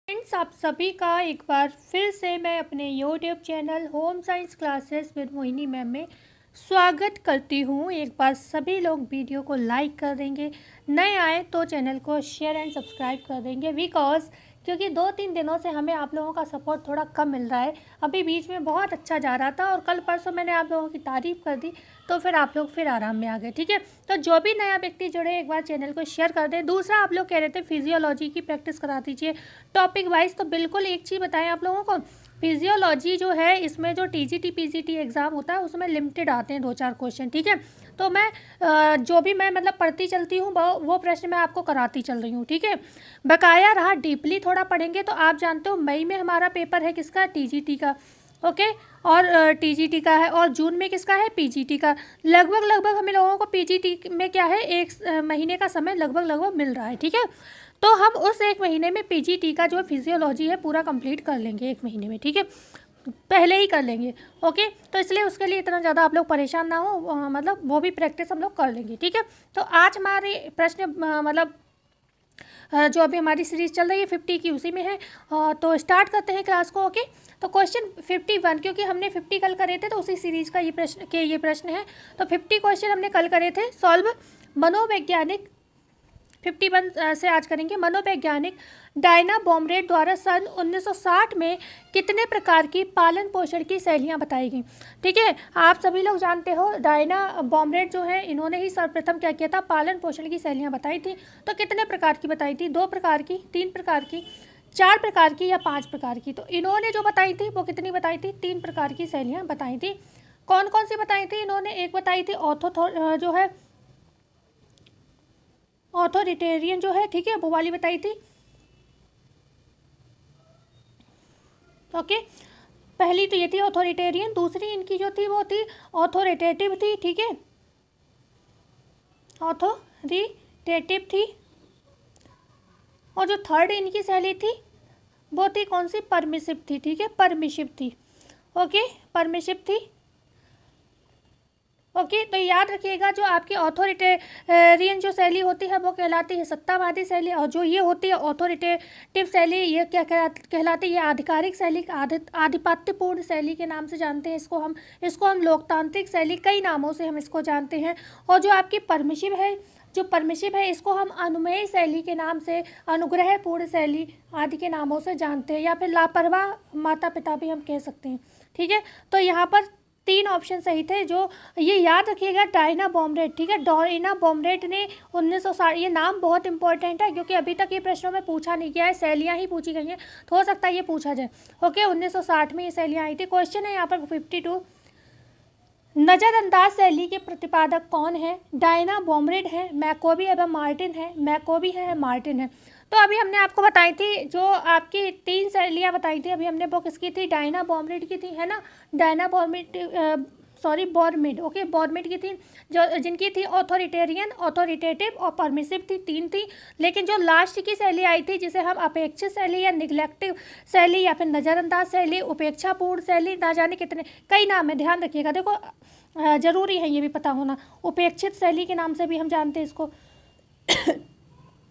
Friends, आप सभी का एक बार फिर से मैं अपने YouTube channel home science classes with Mohini ma'am में स्वागत करती हूँ। एक बार सभी लोग वीडियो को लाइक कर देंगे, नए आए तो चैनल को शेयर एंड सब्सक्राइब कर देंगे क्योंकि 2-3 दिनों से हमें आप लोगों का सपोर्ट थोड़ा कम मिल रहा है। अभी बीच में बहुत अच्छा जा रहा था और कल परसों मैंने आप लोगों की तारीफ़ कर दी तो फिर आप लोग फिर आराम में आ गए। ठीक है, तो जो भी नया व्यक्ति जुड़े एक बार चैनल को शेयर कर दें। दूसरा, आप लोग कह रहे थे फिजियोलॉजी की प्रैक्टिस करा दीजिए टॉपिक वाइज, तो बिल्कुल एक चीज़ बताएं आप लोगों को, फिजियोलॉजी जो है इसमें जो टीजीटी पीजीटी एग्ज़ाम होता है उसमें लिमिटेड आते हैं 2-4 क्वेश्चन। ठीक है, तो मैं जो भी मैं मतलब पढ़ती चलती हूँ वो प्रश्न मैं आपको कराती चल रही हूँ। ठीक है, बकाया रहा डीपली थोड़ा पढ़ेंगे तो आप जानते हो मई में हमारा पेपर है किसका, टीजीटी का। ओके, और टीजीटी का है, और जून में किसका है, पीजीटी का। लगभग हमें लोगों को पीजीटी में क्या है, 1 महीने का समय लगभग मिल रहा है। ठीक है, तो हम उस 1 महीने में पीजीटी का जो फिजियोलॉजी है पूरा कंप्लीट कर लेंगे 1 महीने में। ठीक है, पहले ही कर लेंगे। ओके, तो इसलिए उसके लिए इतना ज़्यादा आप लोग परेशान ना हो, मतलब वो भी प्रैक्टिस हम लोग कर लेंगे। ठीक है, तो आज हमारे प्रश्न मतलब जो अभी हमारी सीरीज़ चल रही है 50 की उसी में है, तो स्टार्ट करते हैं क्लास को। ओके, तो क्वेश्चन 51, क्योंकि हमने 50 कल करे थे तो उसी सीरीज़ का ये प्रश्न है। तो 50 क्वेश्चन हमने कल करे थे सॉल्व। मनोवैज्ञानिक 51 से आज करेंगे। मनोवैज्ञानिक डायना बॉम्ब्रेट द्वारा सन 1960 में कितने प्रकार की पालन पोषण की शैलियाँ बताई गई। ठीक है, आप सभी लोग जानते हो डायना बॉम्ब्रेट जो है इन्होंने ही सर्वप्रथम क्या किया था, पालन पोषण की शैलियाँ बताई थी। तो कितने प्रकार की बताई थी, 2 प्रकार की, 3 प्रकार की, 4 प्रकार की या 5 प्रकार की। तो इन्होंने जो बताई थी वो कितनी बताई थी, 3 प्रकार की शैलियाँ बताई थी। कौन कौन सी बताई थी इन्होंने, एक बताई थी जो है ऑथोरिटेरियन जो है, ठीक है, वो वाली बताई थी। ओके, पहली तो ये थी ऑथोरिटेरियन, दूसरी इनकी जो थी वो थी ऑथोरिटेटिव थी। ठीक है, ऑथोरिटेटिव थी, और जो थर्ड इनकी शैली थी वो थी कौन सी, परमिसिव थी। ठीक है, परमिसिव थी। ओके, परमिसिव थी। ओके, तो याद रखिएगा जो आपकी ऑथोरिटेरियन जो शैली होती है वो कहलाती है सत्तावादी शैली, और जो ये होती है ऑथोरिटेटिव शैली ये क्या कहलाती है, ये आधिकारिक शैली, आधिपत्यपूर्ण शैली के नाम से जानते हैं इसको हम लोकतांत्रिक शैली, कई नामों से हम इसको जानते हैं। और जो आपकी परमिसिव है इसको हम अनुमेय शैली के नाम से, अनुग्रहपूर्ण शैली आदि के नामों से जानते हैं, या फिर लापरवाह माता पिता भी हम कह सकते हैं। ठीक है, तो यहाँ पर 3 ऑप्शन सही थे। जो ये याद रखिएगा डायना बॉम्ब्रेट, ठीक है, डायना बॉम्ब्रेट ने 1960, ये नाम बहुत इंपॉर्टेंट है क्योंकि अभी तक ये प्रश्नों में पूछा नहीं गया है, शैलियाँ ही पूछी गई हैं, तो हो सकता है ये पूछा जाए। ओके, 1960 में ये शैलियाँ आई थी। क्वेश्चन है यहाँ पर 52, नज़रअंदाज शैली के प्रतिपादक कौन है, डायना बॉम्ब्रेट है, मैकोबी एवं मार्टिन है, मैकोबी है, मार्टिन है। तो अभी हमने आपको बताई थी जो आपकी 3 शैलियाँ बताई थी, अभी हमने वो किसकी थी, डायना बॉम्ब्रेट की थी, है ना, डायना बॉर्मिड। ओके, बॉर्मिड की थी, जो जिनकी थी ऑथोरिटेरियन, ऑथोरिटेटिव और परमिसिव थी, 3 थी। लेकिन जो लास्ट की शैली आई थी जिसे हम अपेक्षित शैली या निग्लेक्टिव शैली या फिर नज़रअंदाज शैली, उपेक्षापूर्ण शैली, ना जाने कितने कई नाम है, ध्यान रखिएगा। देखो ज़रूरी है ये भी पता होना, उपेक्षित शैली के नाम से भी हम जानते हैं इसको।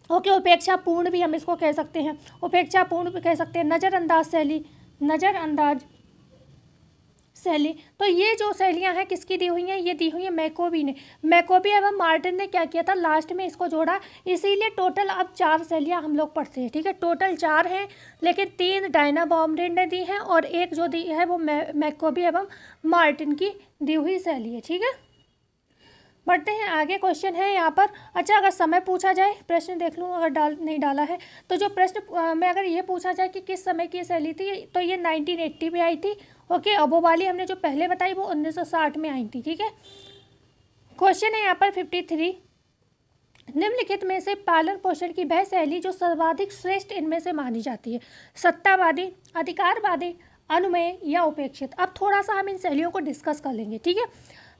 ओके, उपेक्षापूर्ण भी हम इसको कह सकते हैं, उपेक्षापूर्ण भी कह सकते हैं, नज़रअंदाज शैली। तो ये जो शैलियाँ हैं किसकी दी हुई हैं, ये दी हुई है मैकोबी ने। मैकोबी एवं मार्टिन ने क्या किया था, लास्ट में इसको जोड़ा, इसीलिए टोटल अब 4 शैलियाँ हम लोग पढ़ते हैं। ठीक है, टोटल 4 हैं, लेकिन 3 डायना बॉम्ब्रेट ने दी हैं और एक जो दी है वो मैकोबी एवं मार्टिन की दी हुई शैली है। ठीक है, बढ़ते हैं आगे। क्वेश्चन है यहाँ पर, अच्छा अगर समय पूछा जाए, प्रश्न देख लूँ अगर नहीं डाला है, तो जो प्रश्न में अगर ये पूछा जाए कि किस समय की शैली थी, तो ये 1980 में आई थी। ओके, और वो वाली हमने जो पहले बताई वो 1960 में आई थी। ठीक है, क्वेश्चन है यहाँ पर 53, निम्नलिखित में से पालन पोषण की वह शैली जो सर्वाधिक श्रेष्ठ इनमें से मानी जाती है, सत्तावादी, अधिकारवादी, अनुमेय या उपेक्षित। अब थोड़ा सा हम इन शैलियों को डिस्कस कर लेंगे। ठीक है,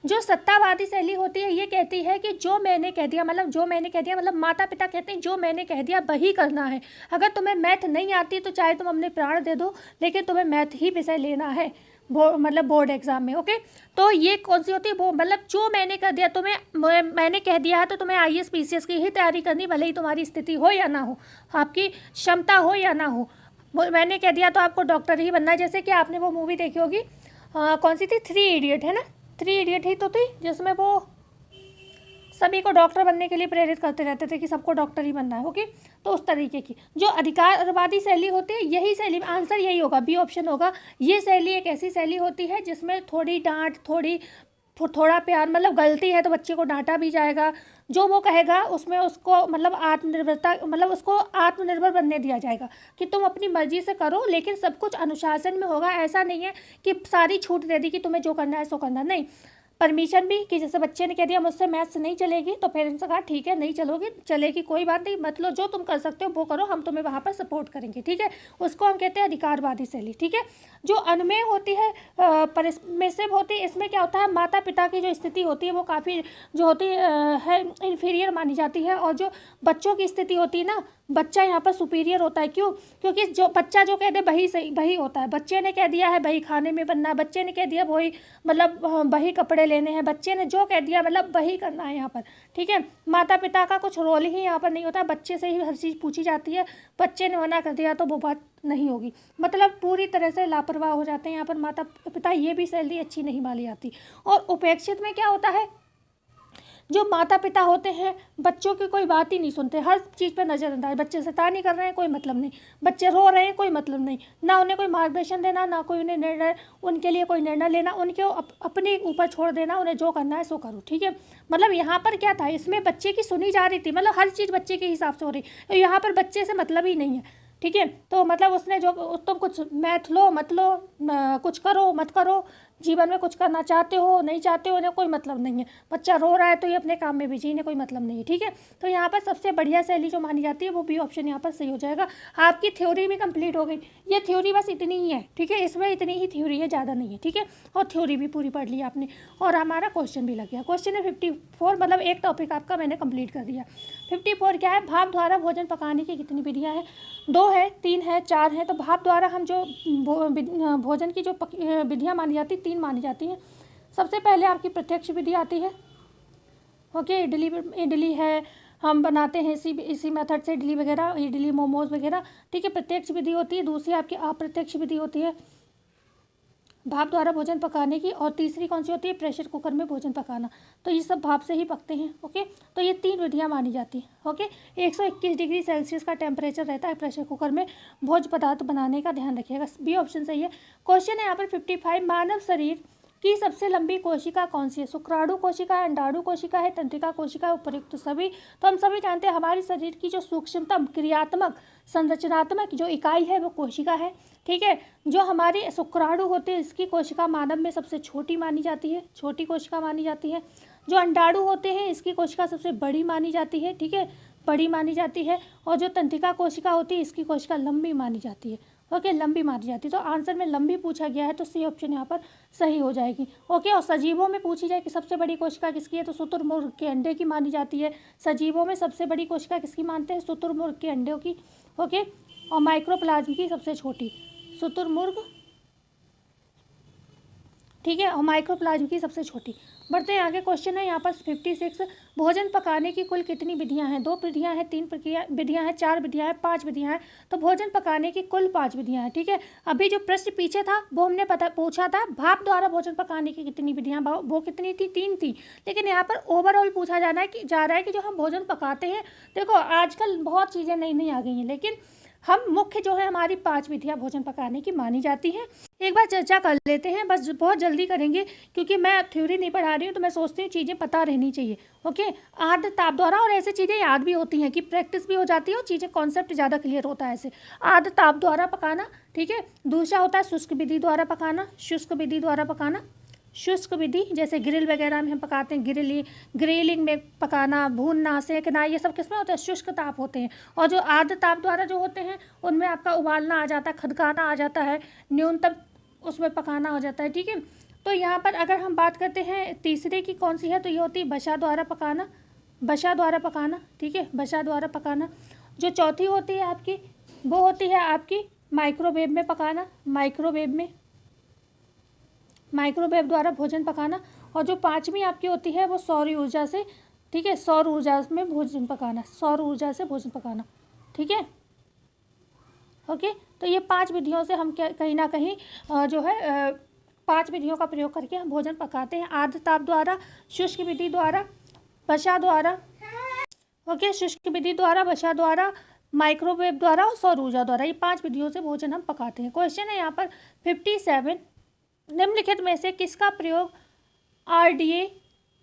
जो सत्तावादी शैली होती है ये कहती है कि जो मैंने कह दिया मतलब माता पिता कहते हैं जो मैंने कह दिया वही करना है। अगर तुम्हें मैथ नहीं आती तो चाहे तुम अपने प्राण दे दो, लेकिन तुम्हें मैथ ही विषय लेना है बोर्ड एग्जाम में। ओके, तो ये कौन सी होती है, वो मतलब जो मैंने कह दिया तुम्हें, मैंने कह दिया है तो तुम्हें IAS PCS की ही तैयारी करनी, भले ही तुम्हारी स्थिति हो या ना हो, आपकी क्षमता हो या ना हो। मैंने कह दिया तो आपको डॉक्टर ही बनना है। जैसे कि आपने वो मूवी देखी होगी, कौन सी थी, 3 इडियट, है ना, 3 इडियट ही तो थी, जिसमें वो सभी को डॉक्टर बनने के लिए प्रेरित करते रहते थे कि सबको डॉक्टर ही बनना है। ओके, तो उस तरीके की जो अधिकारवादी शैली होती है, यही शैली, आंसर यही होगा, बी ऑप्शन होगा। ये शैली एक ऐसी शैली होती है जिसमें थोड़ी डांट, थोड़ा प्यार, मतलब गलती है तो बच्चे को डांटा भी जाएगा, जो वो कहेगा उसमें उसको मतलब आत्मनिर्भरता, मतलब उसको आत्मनिर्भर बनने दिया जाएगा कि तुम अपनी मर्जी से करो, लेकिन सब कुछ अनुशासन में होगा। ऐसा नहीं है कि सारी छूट दे दी कि तुम्हें जो करना है सो करना, नहीं, परमिशन भी, कि जैसे बच्चे ने कह दिया मुझसे मैथ्स नहीं चलेगी, तो पेरेंट्स ने कहा ठीक है नहीं चलोगी, चलेगी कोई बात नहीं, मतलब जो तुम कर सकते हो वो करो, हम तुम्हें वहाँ पर सपोर्ट करेंगे, ठीक है। उसको हम कहते हैं अधिकारवादी शैली, ठीक है। जो अनुमेय होती है, परमिसिव होती है, इसमें क्या होता है, माता पिता की जो स्थिति होती है वो काफ़ी जो होती है इन्फीरियर मानी जाती है, और जो बच्चों की स्थिति होती है ना, बच्चा यहाँ पर सुपीरियर होता है। क्यों? क्योंकि जो बच्चा जो कह दे वही सही, वही होता है। बच्चे ने कह दिया है वही खाने में बनना है, बच्चे ने कह दिया वही, मतलब वही कपड़े लेने हैं, बच्चे ने जो कह दिया मतलब वही करना है यहाँ पर, ठीक है। माता पिता का कुछ रोल ही यहाँ पर नहीं होता, बच्चे से ही हर चीज़ पूछी जाती है, बच्चे ने मना कर दिया तो वो बात नहीं होगी, मतलब पूरी तरह से लापरवाह हो जाते हैं यहाँ पर माता पिता। ये भी शैली अच्छी नहीं मानी जाती। और उपेक्षित में क्या होता है, जो माता पिता होते हैं बच्चों की कोई बात ही नहीं सुनते, हर चीज़ पे नज़रअंदाज, बच्चे शैतानी कर रहे हैं कोई मतलब नहीं, बच्चे रो रहे हैं कोई मतलब नहीं, ना उन्हें कोई मार्गदर्शन देना, ना कोई उन्हें निर्णय, उनके लिए कोई निर्णय लेना, उनके अपने ऊपर छोड़ देना, उन्हें जो करना है सो करो, ठीक है। मतलब यहाँ पर क्या था, इसमें बच्चे की सुनी जा रही थी, मतलब हर चीज़ बच्चे के हिसाब से हो रही, यहाँ पर बच्चे से मतलब ही नहीं है, ठीक है। तो मतलब उसने जो, तुम कुछ मैथ लो मत लो, कुछ करो मत करो, जीवन में कुछ करना चाहते हो नहीं चाहते हो, उन्हें कोई मतलब नहीं है, बच्चा रो रहा है तो ये अपने काम में बिजी, इन्हें कोई मतलब नहीं है, ठीक है। तो यहाँ पर सबसे बढ़िया शैली जो मानी जाती है वो बी ऑप्शन यहाँ पर सही हो जाएगा। आपकी थ्योरी भी कंप्लीट हो गई, ये थ्योरी बस इतनी ही है, ठीक है, इसमें इतनी ही थ्योरी है, ज़्यादा नहीं है, ठीक है। और थ्योरी भी पूरी पढ़ ली आपने, और हमारा क्वेश्चन भी लग गया। क्वेश्चन है 54, मतलब एक टॉपिक आपका मैंने कंप्लीट कर दिया। 54 क्या है, भाप द्वारा भोजन पकाने की कितनी विधियाँ हैं? 2 है, 3 है, 4 है। तो भाप द्वारा हम जो भोजन की जो विधियाँ मानी जाती, 3 मानी जाती हैं। सबसे पहले आपकी प्रत्यक्ष विधि आती है, ओके, इडली है, हम बनाते हैं इसी मेथड से, इडली वगैरह, इडली मोमोज वगैरह, ठीक है, प्रत्यक्ष विधि होती है। दूसरी आपकी अप्रत्यक्ष विधि होती है भाप द्वारा भोजन पकाने की, और तीसरी कौन सी होती है, प्रेशर कुकर में भोजन पकाना। तो ये सब भाप से ही पकते हैं, ओके। तो ये 3 विधियाँ मानी जाती हैं, ओके। 121 डिग्री सेल्सियस का टेम्परेचर रहता है प्रेशर कुकर में भोज्य पदार्थ बनाने का, ध्यान रखिएगा, बी ऑप्शन सही है। क्वेश्चन है यहाँ पर 55, मानव शरीर की सबसे लंबी कोशिका कौन सी है? शुक्राणु कोशिका है, अंडाणु कोशिका है, तंत्रिका कोशिका है, उपयुक्त सभी। तो हम सभी जानते हैं हमारे शरीर की जो सूक्ष्मतम क्रियात्मक संरचनात्मक जो इकाई है वो कोशिका है, ठीक है। जो हमारे शुक्राणु होते हैं इसकी कोशिका मानव में सबसे छोटी मानी जाती है, छोटी कोशिका मानी जाती है। जो अंडाणु होते हैं इसकी कोशिका सबसे बड़ी मानी जाती है, ठीक है, बड़ी मानी जाती है। और जो तंत्रिका कोशिका होती है इसकी कोशिका लंबी मानी जाती है, ओके, लंबी मानी जाती है। तो आंसर में लंबी पूछा गया है तो सी ऑप्शन यहाँ पर सही हो जाएगी, ओके। और सजीवों में पूछी जाए कि सबसे बड़ी कोशिका किसकी है, तो शुतुरमुर्ग के अंडे की मानी जाती है। सजीवों में सबसे बड़ी कोशिका किसकी मानते हैं, शुतुरमुर्ग के अंडों की, ओके। और माइक्रोप्लाज्म की सबसे छोटी, शुतुरमुर्ग, ठीक है, और माइक्रोप्लाज्म की सबसे छोटी। बढ़ते हैं आगे, क्वेश्चन है यहाँ पर 56, भोजन पकाने की कुल कितनी विधियाँ हैं? 2 विधियाँ हैं, 3 विधियाँ हैं, 4 विधियाँ हैं, 5 विधियाँ हैं। तो भोजन पकाने की कुल 5 विधियाँ हैं, ठीक है। अभी जो प्रश्न पीछे था वो हमने पूछा था भाप द्वारा भोजन पकाने की कितनी विधियाँ, वो कितनी थी, 3 थी। लेकिन यहाँ पर ओवरऑल पूछा जा रहा है कि जो हम भोजन पकाते हैं, देखो आजकल बहुत चीज़ें नई नई आ गई हैं, लेकिन हम मुख्य जो है हमारी 5 विधियाँ भोजन पकाने की मानी जाती हैं। एक बार चर्चा कर लेते हैं, बस बहुत जल्दी करेंगे क्योंकि मैं थ्योरी नहीं पढ़ा रही हूँ, तो मैं सोचती हूँ चीज़ें पता रहनी चाहिए, ओके। आर्द्र ताप द्वारा, और ऐसे चीज़ें याद भी होती हैं कि प्रैक्टिस भी हो जाती है और चीज़ें कॉन्सेप्ट ज़्यादा क्लियर होता है ऐसे। आर्द्र ताप द्वारा पकाना, ठीक है। दूसरा होता है शुष्क विधि द्वारा पकाना, शुष्क विधि द्वारा पकाना, शुष्क विधि जैसे ग्रिल वगैरह में हम पकाते हैं, ग्रिलिंग में पकाना, भूनना, सेकना, ये सब किसमें होता है, शुष्क ताप होते हैं। और जो आर्द्र ताप द्वारा जो होते हैं उनमें आपका उबालना आ जाता है, खदकाना आ जाता है, न्यूनतम उसमें पकाना हो जाता है, ठीक है। तो यहाँ पर अगर हम बात करते हैं तीसरे की कौन सी है, तो ये होती है बशा द्वारा पकाना, बशा द्वारा पकाना, ठीक है, बशा द्वारा पकाना। जो चौथी होती है आपकी वो होती है आपकी माइक्रोवेव में पकाना, माइक्रोवेव द्वारा भोजन पकाना। और जो 5वीं आपकी होती है वो सौर ऊर्जा से, ठीक है, सौर ऊर्जा में भोजन पकाना, सौर ऊर्जा से भोजन पकाना, ठीक है, ओके। तो ये 5 विधियों से हम कहीं ना कहीं जो है 5 विधियों का प्रयोग करके हम भोजन पकाते हैं। आर्द्र ताप द्वारा, शुष्क विधि द्वारा, वसा द्वारा, ओके, शुष्क विधि द्वारा, वसा द्वारा, माइक्रोवेव द्वारा और सौर ऊर्जा द्वारा। ये 5 विधियों से भोजन हम पकाते हैं। क्वेश्चन है यहाँ पर 57, निम्नलिखित में से किसका प्रयोग आरडीए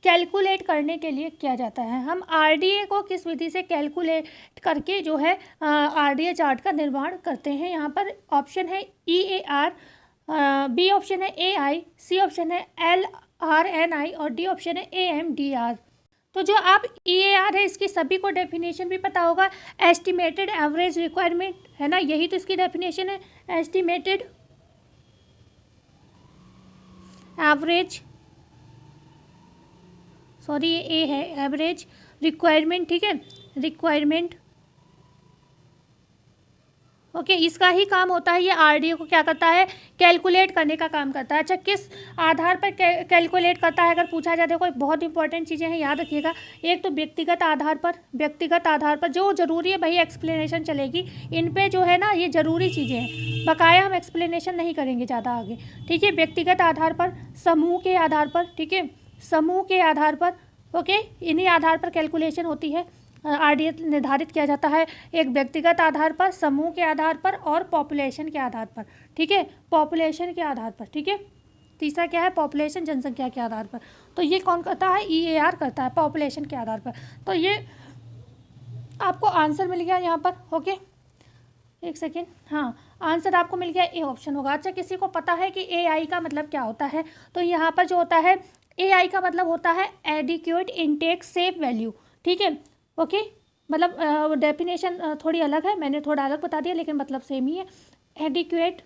कैलकुलेट करने के लिए किया जाता है? हम आरडीए को किस विधि से कैलकुलेट करके जो है आरडीए चार्ट का निर्माण करते हैं? यहाँ पर ऑप्शन है EAR, बी ऑप्शन है AI, सी ऑप्शन है LRNI और डी ऑप्शन है AMDR। तो जो आप EAR है इसकी सभी को डेफिनेशन भी पता होगा, एस्टिमेटेड एवरेज रिक्वायरमेंट, है ना, यही तो इसकी डेफिनेशन है, एस्टिमेटेड एवरेज, सॉरी ये ए है, एवरेज रिक्वायरमेंट, ठीक है, रिक्वायरमेंट, ओके, इसका ही काम होता है। ये आरडीए को क्या करता है? कैलकुलेट करने का काम करता है। अच्छा, किस आधार पर कैलकुलेट करता है अगर पूछा जाए? देखो बहुत इंपॉर्टेंट चीज़ें हैं, याद रखिएगा। एक तो व्यक्तिगत आधार पर, व्यक्तिगत आधार पर जो जरूरी है भाई एक्सप्लेनेशन चलेगी, इन पे जो है ना ये ज़रूरी चीज़ें हैं, बकाया हम एक्सप्लेनेशन नहीं करेंगे ज़्यादा आगे, ठीक है। व्यक्तिगत आधार पर, समूह के आधार पर, ठीक है, समूह के आधार पर, ओके, इन्हीं आधार पर कैलकुलेशन होती है, आरडीए निर्धारित किया जाता है। एक व्यक्तिगत आधार पर, समूह के आधार पर और पॉपुलेशन के आधार पर, ठीक है, पॉपुलेशन के आधार पर, ठीक है। तीसरा क्या है? पॉपुलेशन, जनसंख्या के आधार पर। तो ये कौन करता है? EAR करता है, पॉपुलेशन के आधार पर। तो ये आपको आंसर मिल गया यहाँ पर, ओके, एक सेकेंड, हाँ, आंसर आपको मिल गया, ए ऑप्शन होगा। अच्छा, किसी को पता है कि AI का मतलब क्या होता है? तो यहाँ पर जो होता है AI का मतलब होता है एडिक्वेट इनटेक सेफ वैल्यू, ठीक है, ओके, मतलब डेफिनेशन थोड़ी अलग है, मैंने थोड़ा अलग बता दिया लेकिन मतलब सेम ही है। एडिक्वेट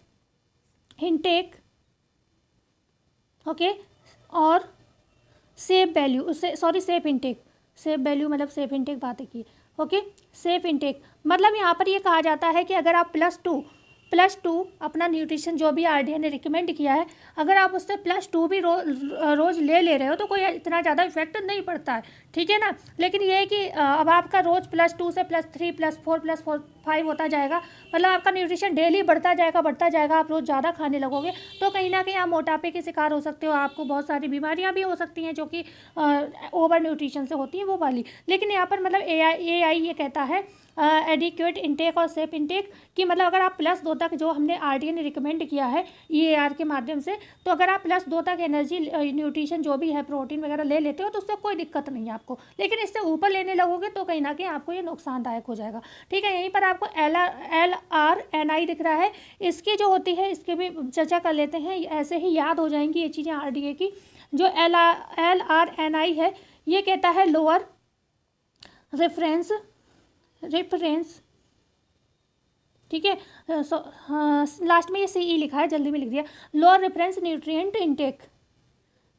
इनटेक, ओके, और सेफ वैल्यू, उससे sorry safe intake, safe value मतलब सेफ इनटेक बातें की, ओके, सेफ इनटेक मतलब यहाँ पर ये कहा जाता है कि अगर आप +2 अपना न्यूट्रिशन जो भी आरडीए ने रिकमेंड किया है, अगर आप उससे +2 भी रोज़ ले रहे हो तो कोई इतना ज़्यादा इफेक्ट नहीं पड़ता है, ठीक है ना। लेकिन ये है कि अब आपका रोज़ +2 से +3 +4 +5 होता जाएगा, मतलब आपका न्यूट्रिशन डेली बढ़ता जाएगा, आप रोज़ ज़्यादा खाने लगोगे तो कहीं ना कहीं आप मोटापे के शिकार हो सकते हो, आपको बहुत सारी बीमारियाँ भी हो सकती हैं जो कि ओवर न्यूट्रिशन से होती हैं, वो वाली। लेकिन यहाँ पर मतलब AI ये कहता है एडिक्वेट इनटेक और सेफ इनटेक कि मतलब अगर आप +2 तक, जो हमने आरडीए ने रिकमेंड किया है EAR के माध्यम से, तो अगर आप +2 तक एनर्जी न्यूट्रिशन जो भी है प्रोटीन वगैरह ले लेते हो तो उससे कोई दिक्कत नहीं है आपको। लेकिन इससे ऊपर लेने लगोगे तो कहीं ना कहीं आपको ये नुकसानदायक हो जाएगा, ठीक है। यहीं पर आपको LRNI दिख रहा है, इसकी जो होती है इसके भी चर्चा कर लेते हैं, ऐसे ही याद हो जाएंगी ये चीज़ें आरडीए की। जो LRNI है ये कहता है लोअर रेफरेंस, ठीक है, लास्ट में ये CE लिखा है, जल्दी में लिख दिया, lower reference nutrient intake,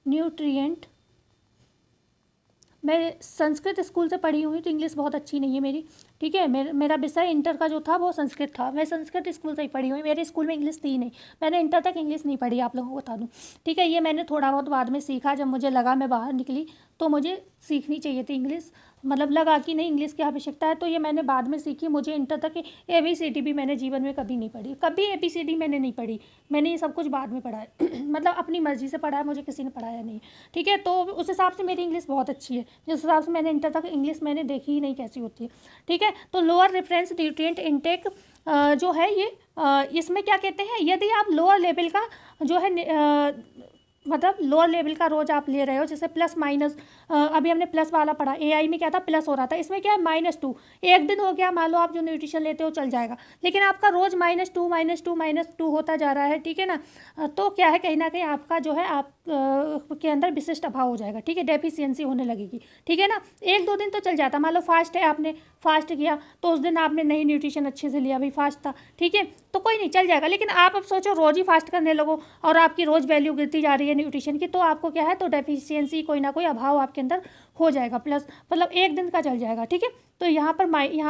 nutrient. मैं संस्कृत स्कूल से पढ़ी हुई तो इंग्लिश बहुत अच्छी नहीं है मेरी, ठीक है, मेरा विषय इंटर का जो था वो संस्कृत था, मैं संस्कृत स्कूल से ही पढ़ी हुई, मेरे स्कूल में इंग्लिश थी नहीं, मैंने इंटर तक इंग्लिश नहीं पढ़ी, आप लोगों को बता दूं, ठीक है। ये मैंने थोड़ा बहुत बाद में सीखा, जब मुझे लगा मैं बाहर निकली तो मुझे सीखनी चाहिए थी इंग्लिश, मतलब लगा कि नहीं इंग्लिश की आवश्यकता है, तो ये मैंने बाद में सीखी। मुझे इंटर तक ABCD भी मैंने जीवन में कभी नहीं पढ़ी, कभी ABCD मैंने नहीं पढ़ी, मैंने ये सब कुछ बाद में पढ़ा है मतलब अपनी मर्जी से पढ़ा है, मुझे किसी ने पढ़ाया नहीं, ठीक है। तो उस हिसाब से मेरी इंग्लिश बहुत अच्छी है, जिस हिसाब से मैंने इंटर तक इंग्लिश मैंने देखी ही नहीं कैसी होती है, ठीक है। तो लोअर रेफरेंस न्यूट्रिएंट इनटेक जो है ये इसमें क्या कहते हैं, यदि आप लोअर लेवल का जो है मतलब लोअर लेवल का रोज आप ले रहे हो, जैसे प्लस माइनस, अभी हमने प्लस वाला पढ़ा, AI में क्या था, प्लस हो रहा था, इसमें क्या है -2, एक दिन हो गया मान लो आप जो न्यूट्रिशन लेते हो चल जाएगा, लेकिन आपका रोज -2 होता जा रहा है, ठीक है ना। तो क्या है, कहीं ना कहीं आपका जो है आप के अंदर विशिष्ट अभाव हो जाएगा, ठीक है, डेफिशिएंसी होने लगेगी, ठीक है ना। 1-2 दिन तो चल जाता, मान लो फास्ट है, आपने फास्ट किया तो उस दिन आपने नहीं न्यूट्रिशन अच्छे से लिया, भाई फास्ट था, ठीक है, तो कोई नहीं चल जाएगा। लेकिन आप अब सोचो रोज़ ही फास्ट करने लगो और आपकी रोज़ वैल्यू गिरती जा रही है न्यूट्रिशन की, तो आपको क्या है, तो डेफिशिएंसी, कोई ना कोई अभाव आपके अंदर हो जाएगा, प्लस मतलब 1 दिन का चल जाएगा, ठीक है। तो यहाँ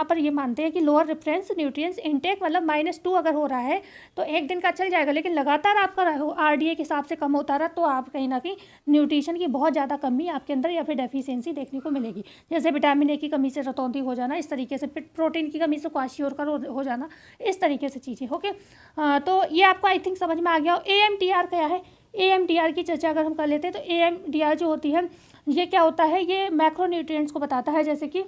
पर ये मानते हैं कि लोअर रेफरेंस न्यूट्रिएंट्स इनटेक मतलब -2 अगर हो रहा है तो 1 दिन का चल जाएगा, लेकिन लगातार आपका RDA के हिसाब से कम होता रहा तो आप कहीं ना कहीं न्यूट्रिशन की बहुत ज़्यादा कमी आपके अंदर या फिर डेफिशिएंसी देखने को मिलेगी। जैसे विटामिन ए की कमी से रतौंधी हो जाना, इस तरीके से प्रोटीन की कमी से क्वाशियोर हो जाना, इस तरीके से चीज़ें। ओके, तो ये आपको आई थिंक समझ में आ गया हो। AMDR क्या है, AMDR की चर्चा अगर हम कर लेते हैं तो AMDR जो होती है ये क्या होता है, ये मैक्रोन्यूट्रिएंट्स को बताता है। जैसे कि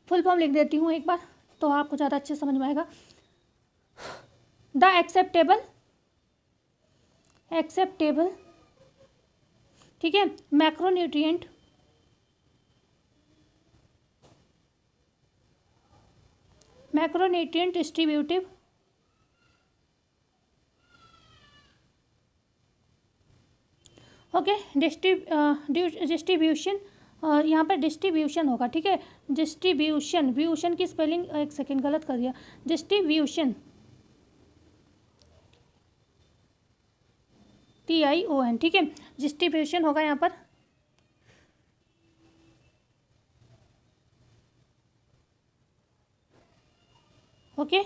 फुल फॉर्म लिख देती हूँ एक बार तो आपको ज़्यादा अच्छे समझ में आएगा। द एक्सेप्टेबल, ठीक है, मैक्रोन्यूट्रिएंट डिस्ट्रीब्यूटिव ओके, डिस्ट्रीब्यूशन, यहाँ पर डिस्ट्रीब्यूशन होगा, ठीक है। व्यूशन की स्पेलिंग एक सेकेंड गलत कर दिया, डिस्ट्रीब्यूशन TION, ठीक है, डिस्ट्रीब्यूशन होगा यहाँ पर। ओके,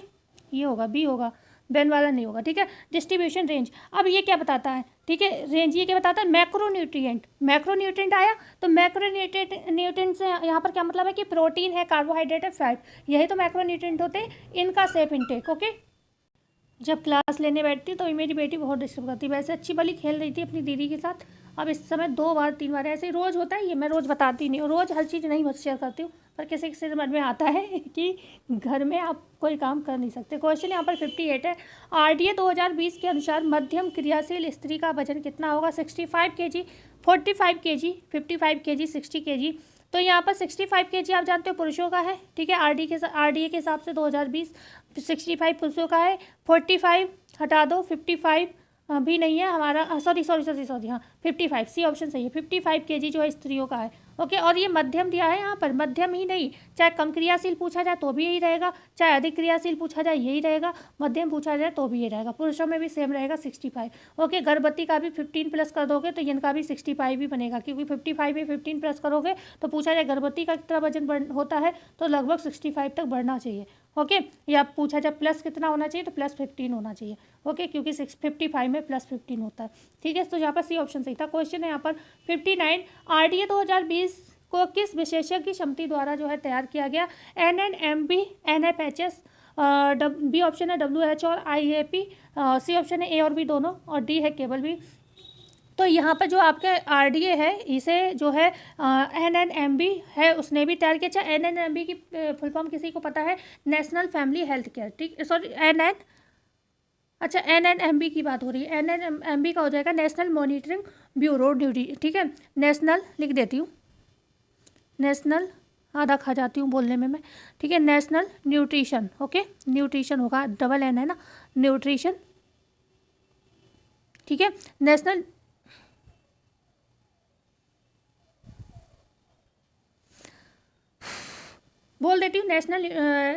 ये होगा, बी होगा, बेन वाला नहीं होगा, ठीक है। डिस्ट्रीब्यूशन रेंज, अब ये क्या बताता है, ठीक है, रेंज ये क्या बताता है, मैक्रोन्यूट्रिएंट आया तो मैक्रोन्यूट्रिएंट से यहाँ पर क्या मतलब है कि प्रोटीन है, कार्बोहाइड्रेट है, फैट, यही तो मैक्रोन्यूट्रिएंट होते हैं, इनका सेफ इनटेक। ओके, जब क्लास लेने बैठती हूँ तो मेरी बेटी बहुत डिस्टर्ब करती है। वैसे अच्छी भली खेल रही थी अपनी दीदी के साथ, अब इस समय 2 बार 3 बार ऐसे ही रोज़ होता है, ये मैं रोज़ बताती नहीं हूँ, रोज़ हर चीज़ नहीं बस शेयर करती हूँ, पर किसी किसी समझ में आता है कि घर में आप कोई काम कर नहीं सकते। क्वेश्चन यहाँ पर 58 है। RDA 2020 के अनुसार मध्यम क्रियाशील स्त्री का वजन कितना होगा, 65 kg, 45 kg, 55 kg, 60 kg। तो यहाँ पर 65 kg आप जानते हो पुरुषों का है, ठीक है, RDA के हिसाब से 2020 65 पुरुषों का है, 45 हटा दो, 55 भी नहीं है हमारा, सॉरी हाँ 55, सी ऑप्शन सही है, 55 kg जो है स्त्रियों का है। ओके, और ये मध्यम दिया है यहाँ पर, मध्यम ही नहीं, चाहे कम क्रियाशील पूछा जाए तो भी यही रहेगा, चाहे अधिक क्रियाशील पूछा जाए यही रहेगा, मध्यम पूछा जाए तो भी यही रहेगा, पुरुषों में भी सेम रहेगा 65। ओके, गर्भवती का भी 15 प्लस कर दोगे तो इनका भी 65 ही बनेगा, क्योंकि 55 में 15 प्लस करोगे तो पूछा जाए गर्भवती का कितना वजन होता है तो लगभग 65 तक बढ़ना चाहिए। ओके, या पूछा जाए प्लस कितना होना चाहिए तो +15 होना चाहिए। ओके, क्योंकि 55 में +15 होता है, ठीक है। तो यहाँ पर सी ऑप्शन सही था। क्वेश्चन है यहाँ पर 59, RDA 2020 को किस विशेषज्ञ समिति द्वारा जो है तैयार किया गया, NNMB, NFHS, बी ऑप्शन है WHO और IAP, सी ऑप्शन है ए और बी दोनों, और डी है केवल बी। तो यहाँ पर जो आपके RDA है इसे जो है NNMB है उसने भी तैयार किया। अच्छा, NNMB की फुल फॉर्म किसी को पता है, नेशनल फैमिली हेल्थ केयर, ठीक, सॉरी अच्छा NNMB की बात हो रही है, NNMB का हो जाएगा नेशनल मॉनिटरिंग ब्यूरो ड्यूटी, ठीक है, नेशनल लिख देती हूँ, नेशनल आधा खा जाती हूँ बोलने में मैं, ठीक है, नेशनल न्यूट्रिशन। ओके, न्यूट्रिशन होगा, डबल N है ना, न्यूट्रिशन, ठीक है, नेशनल बोल देती हूँ, नेशनल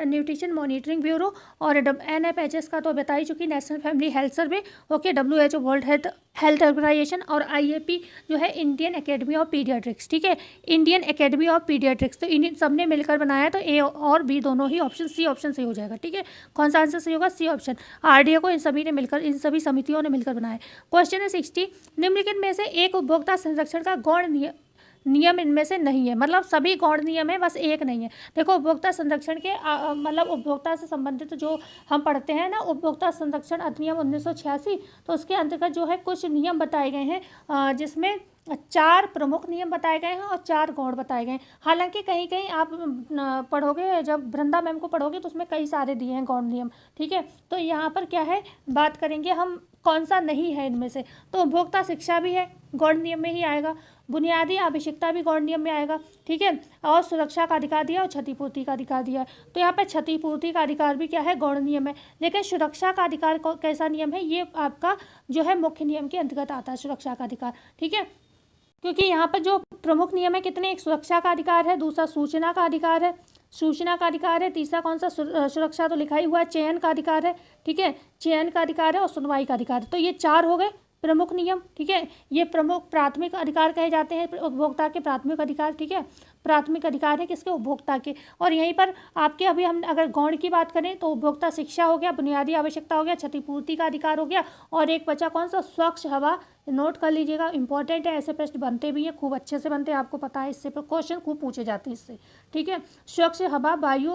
न्यूट्रिशन मॉनिटरिंग ब्यूरो, और NFHS का तो बता ही चुकी, National Family Health Survey. Okay, WHO World Health Organization, और IAP जो है इंडियन एकेडमी ऑफ पीडियाट्रिक्स, ठीक है, इंडियन एकेडमी ऑफ पीडियाट्रिक्स। तो इन सब ने मिलकर बनाया, तो ए और बी दोनों ही ऑप्शन, सी ऑप्शन सही हो जाएगा, ठीक है। कौन सा आंसर सही होगा, सी ऑप्शन, RDA को इन सभी ने मिलकर, इन सभी समितियों ने मिलकर बनाया। क्वेश्चन है 60, निम्नलिखित में से एक उपभोक्ता संरक्षण का गौण नियम इनमें से नहीं है, मतलब सभी गौण नियम है, बस एक नहीं है। देखो, उपभोक्ता संरक्षण के मतलब उपभोक्ता से संबंधित जो हम पढ़ते हैं ना, उपभोक्ता संरक्षण अधिनियम 1986, तो उसके अंतर्गत जो है कुछ नियम बताए गए हैं, जिसमें 4 प्रमुख नियम बताए गए हैं और 4 गौण बताए गए हैं। हालांकि कहीं कहीं आप पढ़ोगे, जब वृंदा मैम को पढ़ोगे तो उसमें कई सारे दिए हैं गौण नियम, ठीक है। तो यहाँ पर क्या है, बात करेंगे हम कौन सा नहीं है इनमें से, तो उपभोक्ता शिक्षा भी है, गौण नियम में ही आएगा, बुनियादी आवश्यकता भी गौण नियम में आएगा, ठीक है, और सुरक्षा का अधिकार दिया और क्षतिपूर्ति का अधिकार दिया है। तो यहाँ पर क्षतिपूर्ति का अधिकार भी क्या है, गौण नियम है, लेकिन सुरक्षा का अधिकार कैसा नियम है, ये आपका जो है मुख्य नियम के अंतर्गत आता है, सुरक्षा का अधिकार, ठीक है। क्योंकि यहाँ पर जो प्रमुख नियम है कितने, एक सुरक्षा का अधिकार है, दूसरा सूचना का अधिकार है, तीसरा कौन सा, सुरक्षा तो लिखा ही हुआ है, चयन का अधिकार है, ठीक है, चयन का अधिकार है, और सुनवाई का अधिकार है। तो ये 4 हो गए, प्रमुख नियम, ठीक है, ये प्रमुख प्राथमिक अधिकार कहे जाते हैं, उपभोक्ता के प्राथमिक अधिकार, ठीक है, प्राथमिक अधिकार है किसके, उपभोक्ता के। और यहीं पर आपके अभी हम अगर गौण की बात करें तो उपभोक्ता शिक्षा हो गया, बुनियादी आवश्यकता हो गया, क्षतिपूर्ति का अधिकार हो गया, और एक बचा कौन सा, स्वच्छ हवा। नोट कर लीजिएगा, इंपॉर्टेंट है, ऐसे प्रश्न बनते भी हैं, खूब अच्छे से बनते हैं, आपको पता है, इससे क्वेश्चन खूब पूछे जाते हैं इससे, ठीक है। स्वच्छ हवा, वायु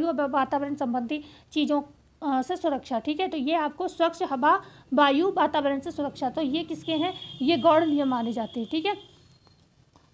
और वातावरण संबंधी चीज़ों से सुरक्षा, ठीक है। तो ये आपको स्वच्छ हवा, वायु, वातावरण से सुरक्षा, तो ये किसके हैं, ये गौण नियम माने जाते हैं, ठीक है।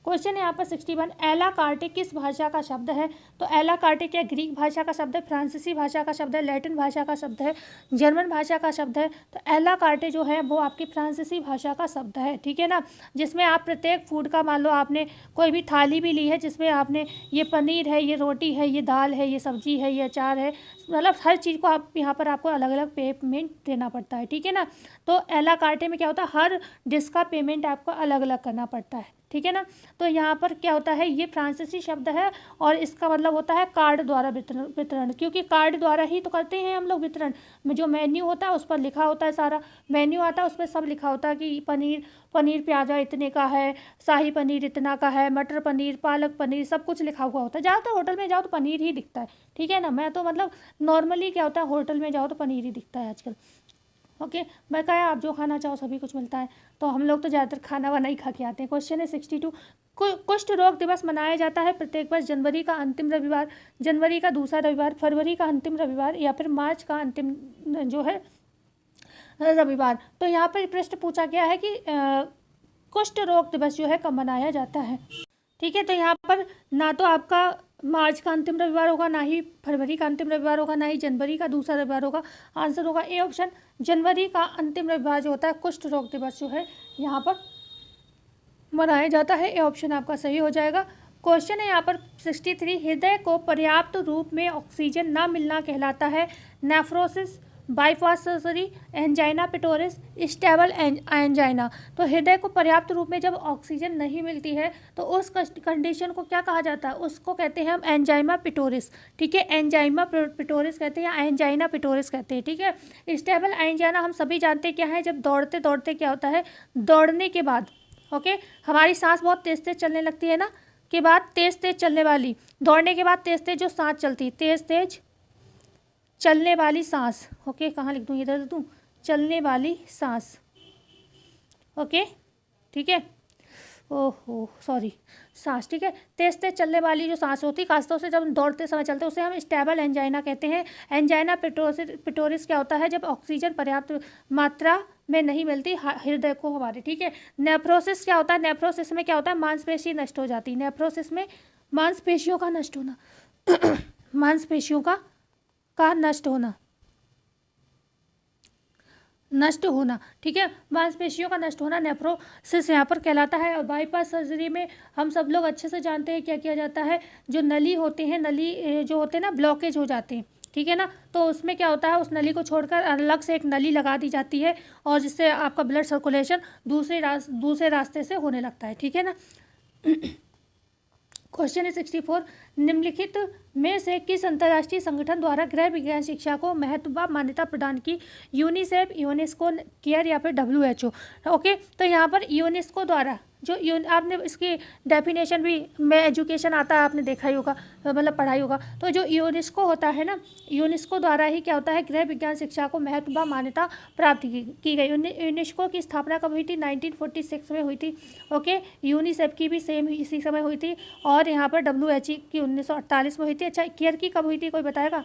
क्वेश्चन है यहाँ पर 61, एला कार्टे किस भाषा का शब्द है। तो एला कार्टे क्या ग्रीक भाषा का शब्द है, फ्रांसीसी भाषा का शब्द है, लैटिन भाषा का शब्द है, जर्मन भाषा का शब्द है। तो एला कार्टे जो है वो आपकी फ्रांसीसी भाषा का शब्द है, ठीक है ना। जिसमें आप प्रत्येक फूड का, मान लो आपने कोई भी थाली भी ली है जिसमें आपने ये पनीर है, ये रोटी है, ये दाल है, ये सब्जी है, ये अचार है, मतलब हर चीज़ को आप यहाँ पर आपको अलग अलग पेमेंट देना पड़ता है, ठीक है ना। तो एला कार्टे में क्या होता है, हर डिश का पेमेंट आपको अलग अलग करना पड़ता है, ठीक है ना। तो यहाँ पर क्या होता है, ये फ्रांसीसी शब्द है और इसका मतलब होता है कार्ड द्वारा वितरण, क्योंकि कार्ड द्वारा ही तो करते हैं हम लोग वितरण में। जो मेन्यू होता है उस पर लिखा होता है, सारा मेन्यू आता है उस पर सब लिखा होता है कि पनीर प्याजा इतने का है, शाही पनीर इतना का है, मटर पनीर, पालक पनीर, सब कुछ लिखा हुआ होता है। ज़्यादातर होटल में जाओ तो पनीर ही दिखता है, ठीक है ना। मैं तो मतलब नॉर्मली क्या होता है, होटल में जाओ तो पनीर ही दिखता है आजकल, ओके। मैं कहा आप जो खाना चाहो सभी कुछ मिलता है, तो हम लोग तो ज़्यादातर खाना वाना ही खा के आते हैं। क्वेश्चन है 62, कुष्ठ रोग दिवस मनाया जाता है प्रत्येक वर्ष जनवरी का अंतिम रविवार, जनवरी का दूसरा रविवार, फरवरी का अंतिम रविवार, या फिर मार्च का अंतिम जो है रविवार। तो यहाँ पर प्रश्न पूछा गया है कि कुष्ठ रोग दिवस जो है कब मनाया जाता है, ठीक है। तो यहाँ पर ना तो आपका मार्च का अंतिम रविवार होगा, ना ही फरवरी का अंतिम रविवार होगा, ना ही जनवरी का दूसरा रविवार होगा। आंसर होगा ए ऑप्शन, जनवरी का अंतिम रविवार जो होता है कुष्ठ रोग दिवस जो है यहाँ पर मनाया जाता है। ए ऑप्शन आपका सही हो जाएगा। क्वेश्चन है यहाँ पर 63, हृदय को पर्याप्त रूप में ऑक्सीजन न मिलना कहलाता है nephrosis, bypass surgery, angina pectoris, stable angina. तो हृदय को पर्याप्त रूप में जब ऑक्सीजन नहीं मिलती है तो उस कंडीशन को क्या कहा जाता है, उसको कहते हैं हम एंजाइमा पिटोरिस, ठीक है। एंजाइमा पिटोरिस कहते हैं या एंजाइना पिटोरिस कहते हैं, ठीक है। स्टेबल एंजाइना हम सभी जानते हैं क्या है, जब दौड़ते दौड़ते क्या होता है, दौड़ने के बाद ओके हमारी सांस बहुत तेज तेज चलने लगती है ना, के बाद तेज तेज चलने वाली, दौड़ने के बाद तेज तेज जो सांस चलती, तेज तेज चलने वाली सांस, ओके कहाँ लिख दूँ, इधर लिख दूँ, चलने वाली सांस, ओके ठीक है, ओहो सॉरी सांस, ठीक है। तेज तेज चलने वाली जो सांस होती है खासतौर से जब दौड़ते समय चलते हैं उसे हम स्टेबल एंजाइना कहते हैं। एंजाइना पिटोरिस क्या होता है, जब ऑक्सीजन पर्याप्त मात्रा में नहीं मिलती हृदय को हमारे, ठीक है। नेफ्रोसिस क्या होता है, नेफ्रोसिस में क्या होता है, मांसपेशी नष्ट हो जाती है, नेफ्रोसिस में मांसपेशियों का नष्ट होना मांसपेशियों का नष्ट होना, ठीक है। मांसपेशियों का नष्ट होना नेफ्रोसिस यहाँ पर कहलाता है। और बाईपास सर्जरी में हम सब लोग अच्छे से जानते हैं क्या किया जाता है, जो नली होते हैं, नली जो होते हैं ना ब्लॉकेज हो जाते हैं, ठीक है ना, तो उसमें क्या होता है, उस नली को छोड़कर अलग से एक नली लगा दी जाती है और जिससे आपका ब्लड सर्कुलेशन दूसरे रास्ते से होने लगता है, ठीक है ना। क्वेश्चन है 64, निम्नलिखित में से किस अंतर्राष्ट्रीय संगठन द्वारा गृह विज्ञान शिक्षा को महत्व व मान्यता प्रदान की, यूनिसेफ, यूनेस्को, केयर या फिर WHO। ओके तो यहाँ पर यूनेस्को द्वारा जो आपने इसकी डेफिनेशन भी में एजुकेशन आता है, आपने देखा ही होगा, मतलब पढ़ाई होगा। तो जो यूनेस्को होता है ना, यूनेस्को द्वारा ही क्या होता है, गृह विज्ञान शिक्षा को महत्व व मान्यता प्राप्त की गई। यूनेस्को की स्थापना कब हुई थी, 1946 में हुई थी, ओके। यूनिसेफ की भी सेम इसी समय हुई थी और यहाँ पर WHO की 1948 में हुई थी। अच्छा केयर की कब हुई थी, कोई बताएगा,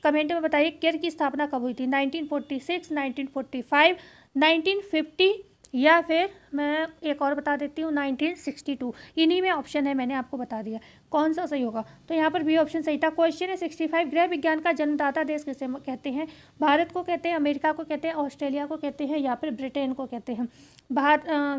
कमेंट में बताइए केयर की स्थापना कब हुई थी, 1946, 1945, 1950 या फिर मैं एक और बता देती हूँ 1962। इन्हीं में ऑप्शन है, मैंने आपको बता दिया कौन सा सही होगा। तो यहाँ पर बी ऑप्शन सही था। क्वेश्चन है 65, गृह विज्ञान का जन्मदाता देश किसे कहते हैं, भारत को कहते हैं, अमेरिका को कहते हैं, ऑस्ट्रेलिया को कहते हैं या फिर ब्रिटेन को कहते हैं।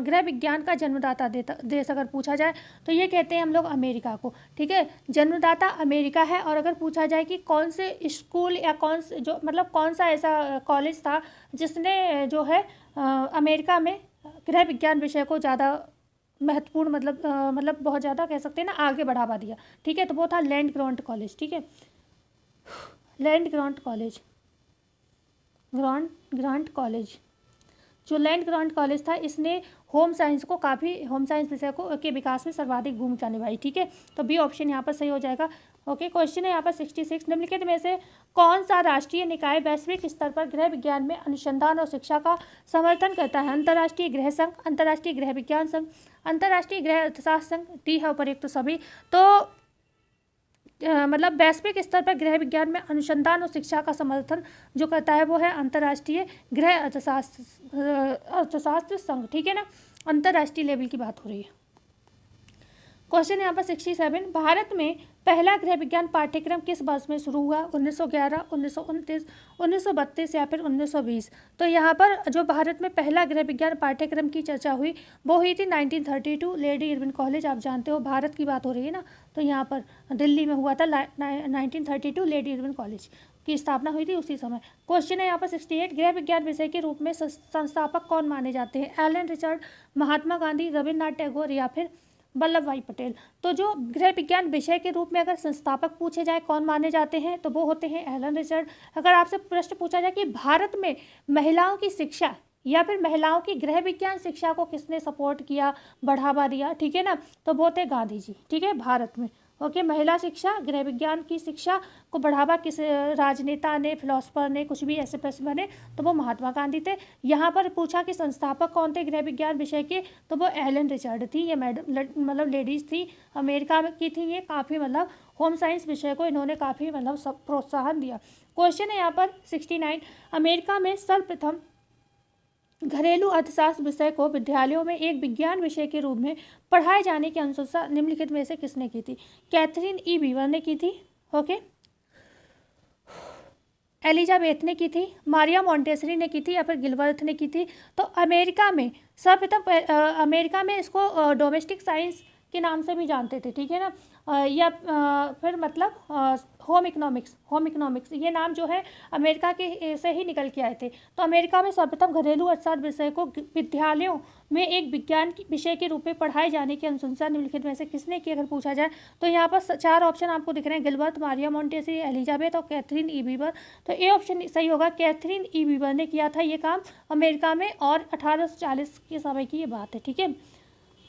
गृह विज्ञान का जन्मदाता देश अगर पूछा जाए तो ये कहते हैं हम लोग अमेरिका को, ठीक है। जन्मदाता अमेरिका है। और अगर पूछा जाए कि कौन से स्कूल या कौन सा ऐसा कॉलेज था जिसने जो है अमेरिका में गृह विज्ञान विषय को ज़्यादा महत्वपूर्ण मतलब बहुत ज़्यादा कह सकते हैं ना आगे बढ़ावा दिया, ठीक है, तो वो था लैंड ग्रांट कॉलेज, ठीक है, land grant college, grant college, जो लैंड ग्रांट कॉलेज था, इसने होम साइंस विषय को के विकास में सर्वाधिक भूमिका निभाई। ठीक है, तो बी ऑप्शन यहाँ पर सही हो जाएगा। ओके, क्वेश्चन है यहाँ पर 66, निम्नलिखित में से कौन सा राष्ट्रीय निकाय वैश्विक स्तर पर गृह विज्ञान में अनुसंधान और शिक्षा का समर्थन करता है? अंतर्राष्ट्रीय गृह संघ, अंतर्राष्ट्रीय गृह विज्ञान संघ, अंतर्राष्ट्रीय गृह अर्थशास्त्र संघ, डी है उपर्युक्त सभी। तो मतलब वैश्विक स्तर पर गृह विज्ञान में अनुसंधान और शिक्षा का समर्थन जो करता है वो है अंतर्राष्ट्रीय गृह अर्थशास्त्र संघ। ठीक है ना, अंतर्राष्ट्रीय लेवल की बात हो रही है। क्वेश्चन यहाँ पर 67, भारत में पहला गृह विज्ञान पाठ्यक्रम किस वर्ष में शुरू हुआ? 1911, 1929, 1932 या फिर 1920? तो यहाँ पर जो भारत में पहला गृह विज्ञान पाठ्यक्रम की चर्चा हुई वो हुई थी 1932, लेडी इरविन कॉलेज। आप जानते हो भारत की बात हो रही है ना, तो यहाँ पर दिल्ली में हुआ था 1932, लेडी इरविन कॉलेज की स्थापना हुई थी उसी समय। क्वेश्चन है यहाँ पर 68, गृह विज्ञान विषय के रूप में संस्थापक कौन माने जाते हैं? एलन रिचर्ड, महात्मा गांधी, रविन्द्रनाथ टैगोर या फिर वल्लभ भाई पटेल? तो जो गृह विज्ञान विषय के रूप में अगर संस्थापक पूछे जाए कौन माने जाते हैं तो वो होते हैं एलन रिचर्ड। अगर आपसे प्रश्न पूछा जाए कि भारत में महिलाओं की शिक्षा या फिर महिलाओं की गृह विज्ञान शिक्षा को किसने सपोर्ट किया, बढ़ावा दिया, ठीक है ना, तो वो थे गांधी जी। ठीक है, भारत में ओके, महिला शिक्षा, गृह विज्ञान की शिक्षा को बढ़ावा किस राजनेता ने, फिलोसफर ने, कुछ भी ऐसे प्रश्न बने तो वो महात्मा गांधी थे। यहाँ पर पूछा कि संस्थापक कौन थे गृह विज्ञान विषय के, तो वो एलन रिचर्ड थी। ये मैडम मतलब लेडीज़ थी, अमेरिका की थी ये। काफ़ी मतलब होम साइंस विषय को इन्होंने काफ़ी मतलब प्रोत्साहन दिया। क्वेश्चन है यहाँ पर 69, अमेरिका में सर्वप्रथम घरेलू अर्थशास्त्र विषय को विद्यालयों में एक विज्ञान विषय के रूप में पढ़ाए जाने की अनुशंसा निम्नलिखित में से किसने की थी? कैथरीन ई बीवर ने की थी, ओके, एलिजाबेथ ने की थी, मारिया मॉन्टेसरी ने की थी या फिर गिलवर्थ ने की थी? तो अमेरिका में सर्वप्रथम अमेरिका में इसको डोमेस्टिक साइंस के नाम से भी जानते थे, ठीक है ना, या फिर मतलब होम इकोनॉमिक्स ये नाम जो है अमेरिका के से ही निकल के आए थे। तो अमेरिका में सर्वप्रथम घरेलू अर्थशास्त्र विषय को विद्यालयों में एक विज्ञान विषय के रूप में पढ़ाए जाने की अनुशंसा निम्नलिखित में से किसने की अगर पूछा जाए तो यहाँ पर 4 ऑप्शन आपको दिख रहे हैं, गिलबर्ट, मारिया मॉन्टेसरी, एलिजाबेथ और कैथरीन ई बीवर। तो ए ऑप्शन सही होगा, कैथरीन ई बीवर ने किया था ये काम अमेरिका में, और 1840 के समय की ये बात है। ठीक है,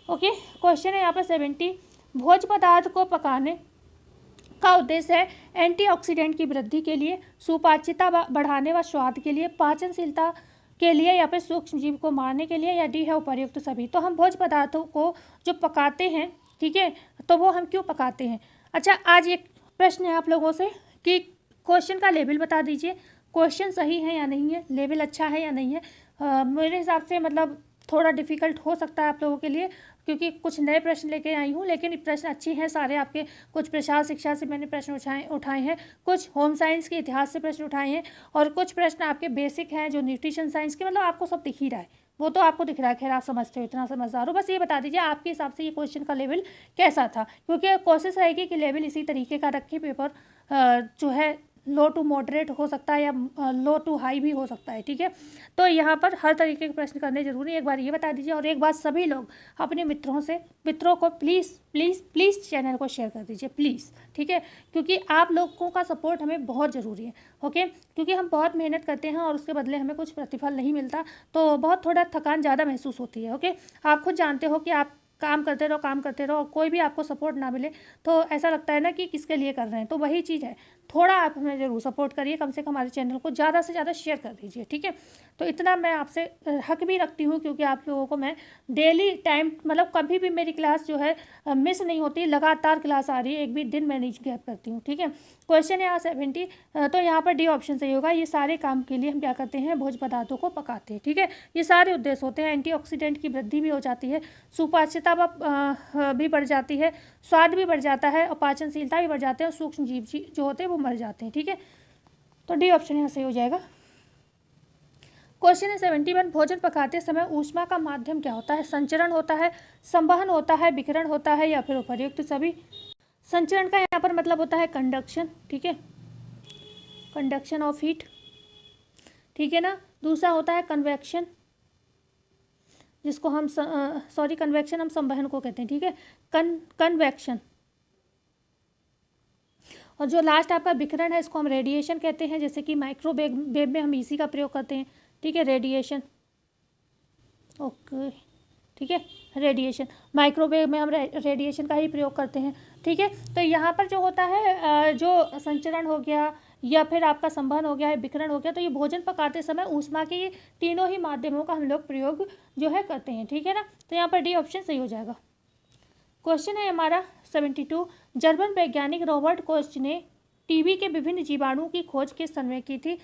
ओके। क्वेश्चन है यहाँ पर 70, भोज्य पदार्थ को पकाने का उद्देश्य है एंटीऑक्सीडेंट की वृद्धि के लिए, सुपाच्यता बढ़ाने व स्वाद के लिए, पाचनशीलता के लिए या फिर सूक्ष्म जीव को मारने के लिए, या डी है उपर्युक्त सभी। तो हम भोज्य पदार्थों को जो पकाते हैं, ठीक है, तो वो हम क्यों पकाते हैं? अच्छा, आज एक प्रश्न है आप लोगों से कि क्वेश्चन का लेवल बता दीजिए, क्वेश्चन सही है या नहीं है, लेवल अच्छा है या नहीं है। मेरे हिसाब से मतलब थोड़ा डिफ़िकल्ट हो सकता है आप लोगों के लिए, क्योंकि कुछ नए प्रश्न लेके आई हूँ, लेकिन प्रश्न अच्छे हैं सारे आपके। कुछ प्रशासनिक शिक्षा से मैंने प्रश्न उठाए हैं, कुछ होम साइंस के इतिहास से प्रश्न उठाए हैं, और कुछ प्रश्न आपके बेसिक हैं जो न्यूट्रिशन साइंस के, मतलब आपको सब दिख ही रहा है, वो तो आपको दिख रहा है। खैर, आप समझते हो, इतना समझदार हो। बस ये बता दीजिए आपके हिसाब से ये क्वेश्चन का लेवल कैसा था, क्योंकि कोशिश रहेगी कि लेवल इसी तरीके का रखें। पेपर जो है लो टू मॉडरेट हो सकता है या लो टू हाई भी हो सकता है, ठीक है। तो यहाँ पर हर तरीके के प्रश्न करने जरूरी है, एक बार ये बता दीजिए। और एक बात, सभी लोग अपने मित्रों को प्लीज़ प्लीज़ प्लीज़ चैनल को शेयर कर दीजिए, प्लीज़, ठीक है, क्योंकि आप लोगों का सपोर्ट हमें बहुत ज़रूरी है, ओके। क्योंकि हम बहुत मेहनत करते हैं और उसके बदले हमें कुछ प्रतिफल नहीं मिलता, तो बहुत थोड़ा थकान ज़्यादा महसूस होती है, ओके। आप खुद जानते हो कि आप काम करते रहो, कोई भी आपको सपोर्ट ना मिले तो ऐसा लगता है ना कि किसके लिए कर रहे हैं। तो वही चीज़ है, थोड़ा आप हमें ज़रूर सपोर्ट करिए, कम से कम हमारे चैनल को ज़्यादा से ज़्यादा शेयर कर दीजिए, ठीक है। तो इतना मैं आपसे हक भी रखती हूँ, क्योंकि आप लोगों को मैं डेली टाइम, मतलब कभी भी मेरी क्लास जो है मिस नहीं होती, लगातार क्लास आ रही है, एक भी दिन मैं नहीं गैप करती हूँ, ठीक है। क्वेश्चन है 70, तो यहाँ पर डी ऑप्शन सही होगा। ये सारे काम के लिए हम क्या करते हैं, भोज्य पदार्थों को पकाते हैं, ठीक है। ये सारे उद्देश्य होते हैं, एंटीऑक्सीडेंट की वृद्धि भी हो जाती है, सुपाच्यता भी बढ़ जाती है, स्वाद भी बढ़ जाता है, और पाचनशीलता भी बढ़ जाते हैं, और सूक्ष्म जीव जो होते हैं वो मर जाते हैं, ठीक है। तो डी ऑप्शन यहाँ सही हो जाएगा। क्वेश्चन है 71, भोजन पकाते समय ऊष्मा का माध्यम क्या होता है? संचरण होता है, संवहन होता है, विकिरण होता है, या फिर उपर्युक्त सभी? संचरण का यहाँ पर मतलब होता है कंडक्शन, ठीक है, कंडक्शन ऑफ हीट, ठीक है ना। दूसरा होता है कन्वेक्शन, जिसको हम कन्वेक्शन हम संवहन को कहते हैं, ठीक है, कन्वेक्शन। और जो लास्ट आपका विकिरण है, इसको हम रेडिएशन कहते हैं, जैसे कि माइक्रोवेव में हम इसी का प्रयोग करते हैं, ठीक है, रेडिएशन। ओके, ठीक है। रेडिएशन, माइक्रोवेव में हम रेडिएशन का ही प्रयोग करते हैं, ठीक है। तो यहाँ पर जो होता है जो संचरण हो गया या फिर आपका संवहन हो गया है, विकिरण हो गया, तो ये भोजन पकाते समय ऊष्मा के ये तीनों ही माध्यमों का हम लोग प्रयोग जो है करते हैं, ठीक है ना। तो यहाँ पर डी ऑप्शन सही हो जाएगा। क्वेश्चन है हमारा 72। जर्मन वैज्ञानिक रॉबर्ट कोच ने टीबी के विभिन्न जीवाणुओं की खोज किस सन में की थी?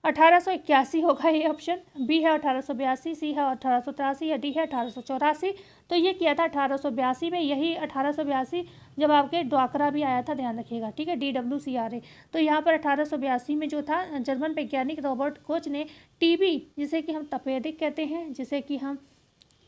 1881 होगा ये ऑप्शन, बी है 1882, सी है 1883 या डी है 1884। तो ये किया था 1882 में, यही 1882 जब आपके डॉकरा भी आया था, ध्यान रखिएगा, ठीक है, DWCRA। तो यहाँ पर 1882 में जो था जर्मन वैज्ञानिक रॉबर्ट कोच ने टीबी, जिसे कि हम तपेदिक कहते हैं, जिसे कि हम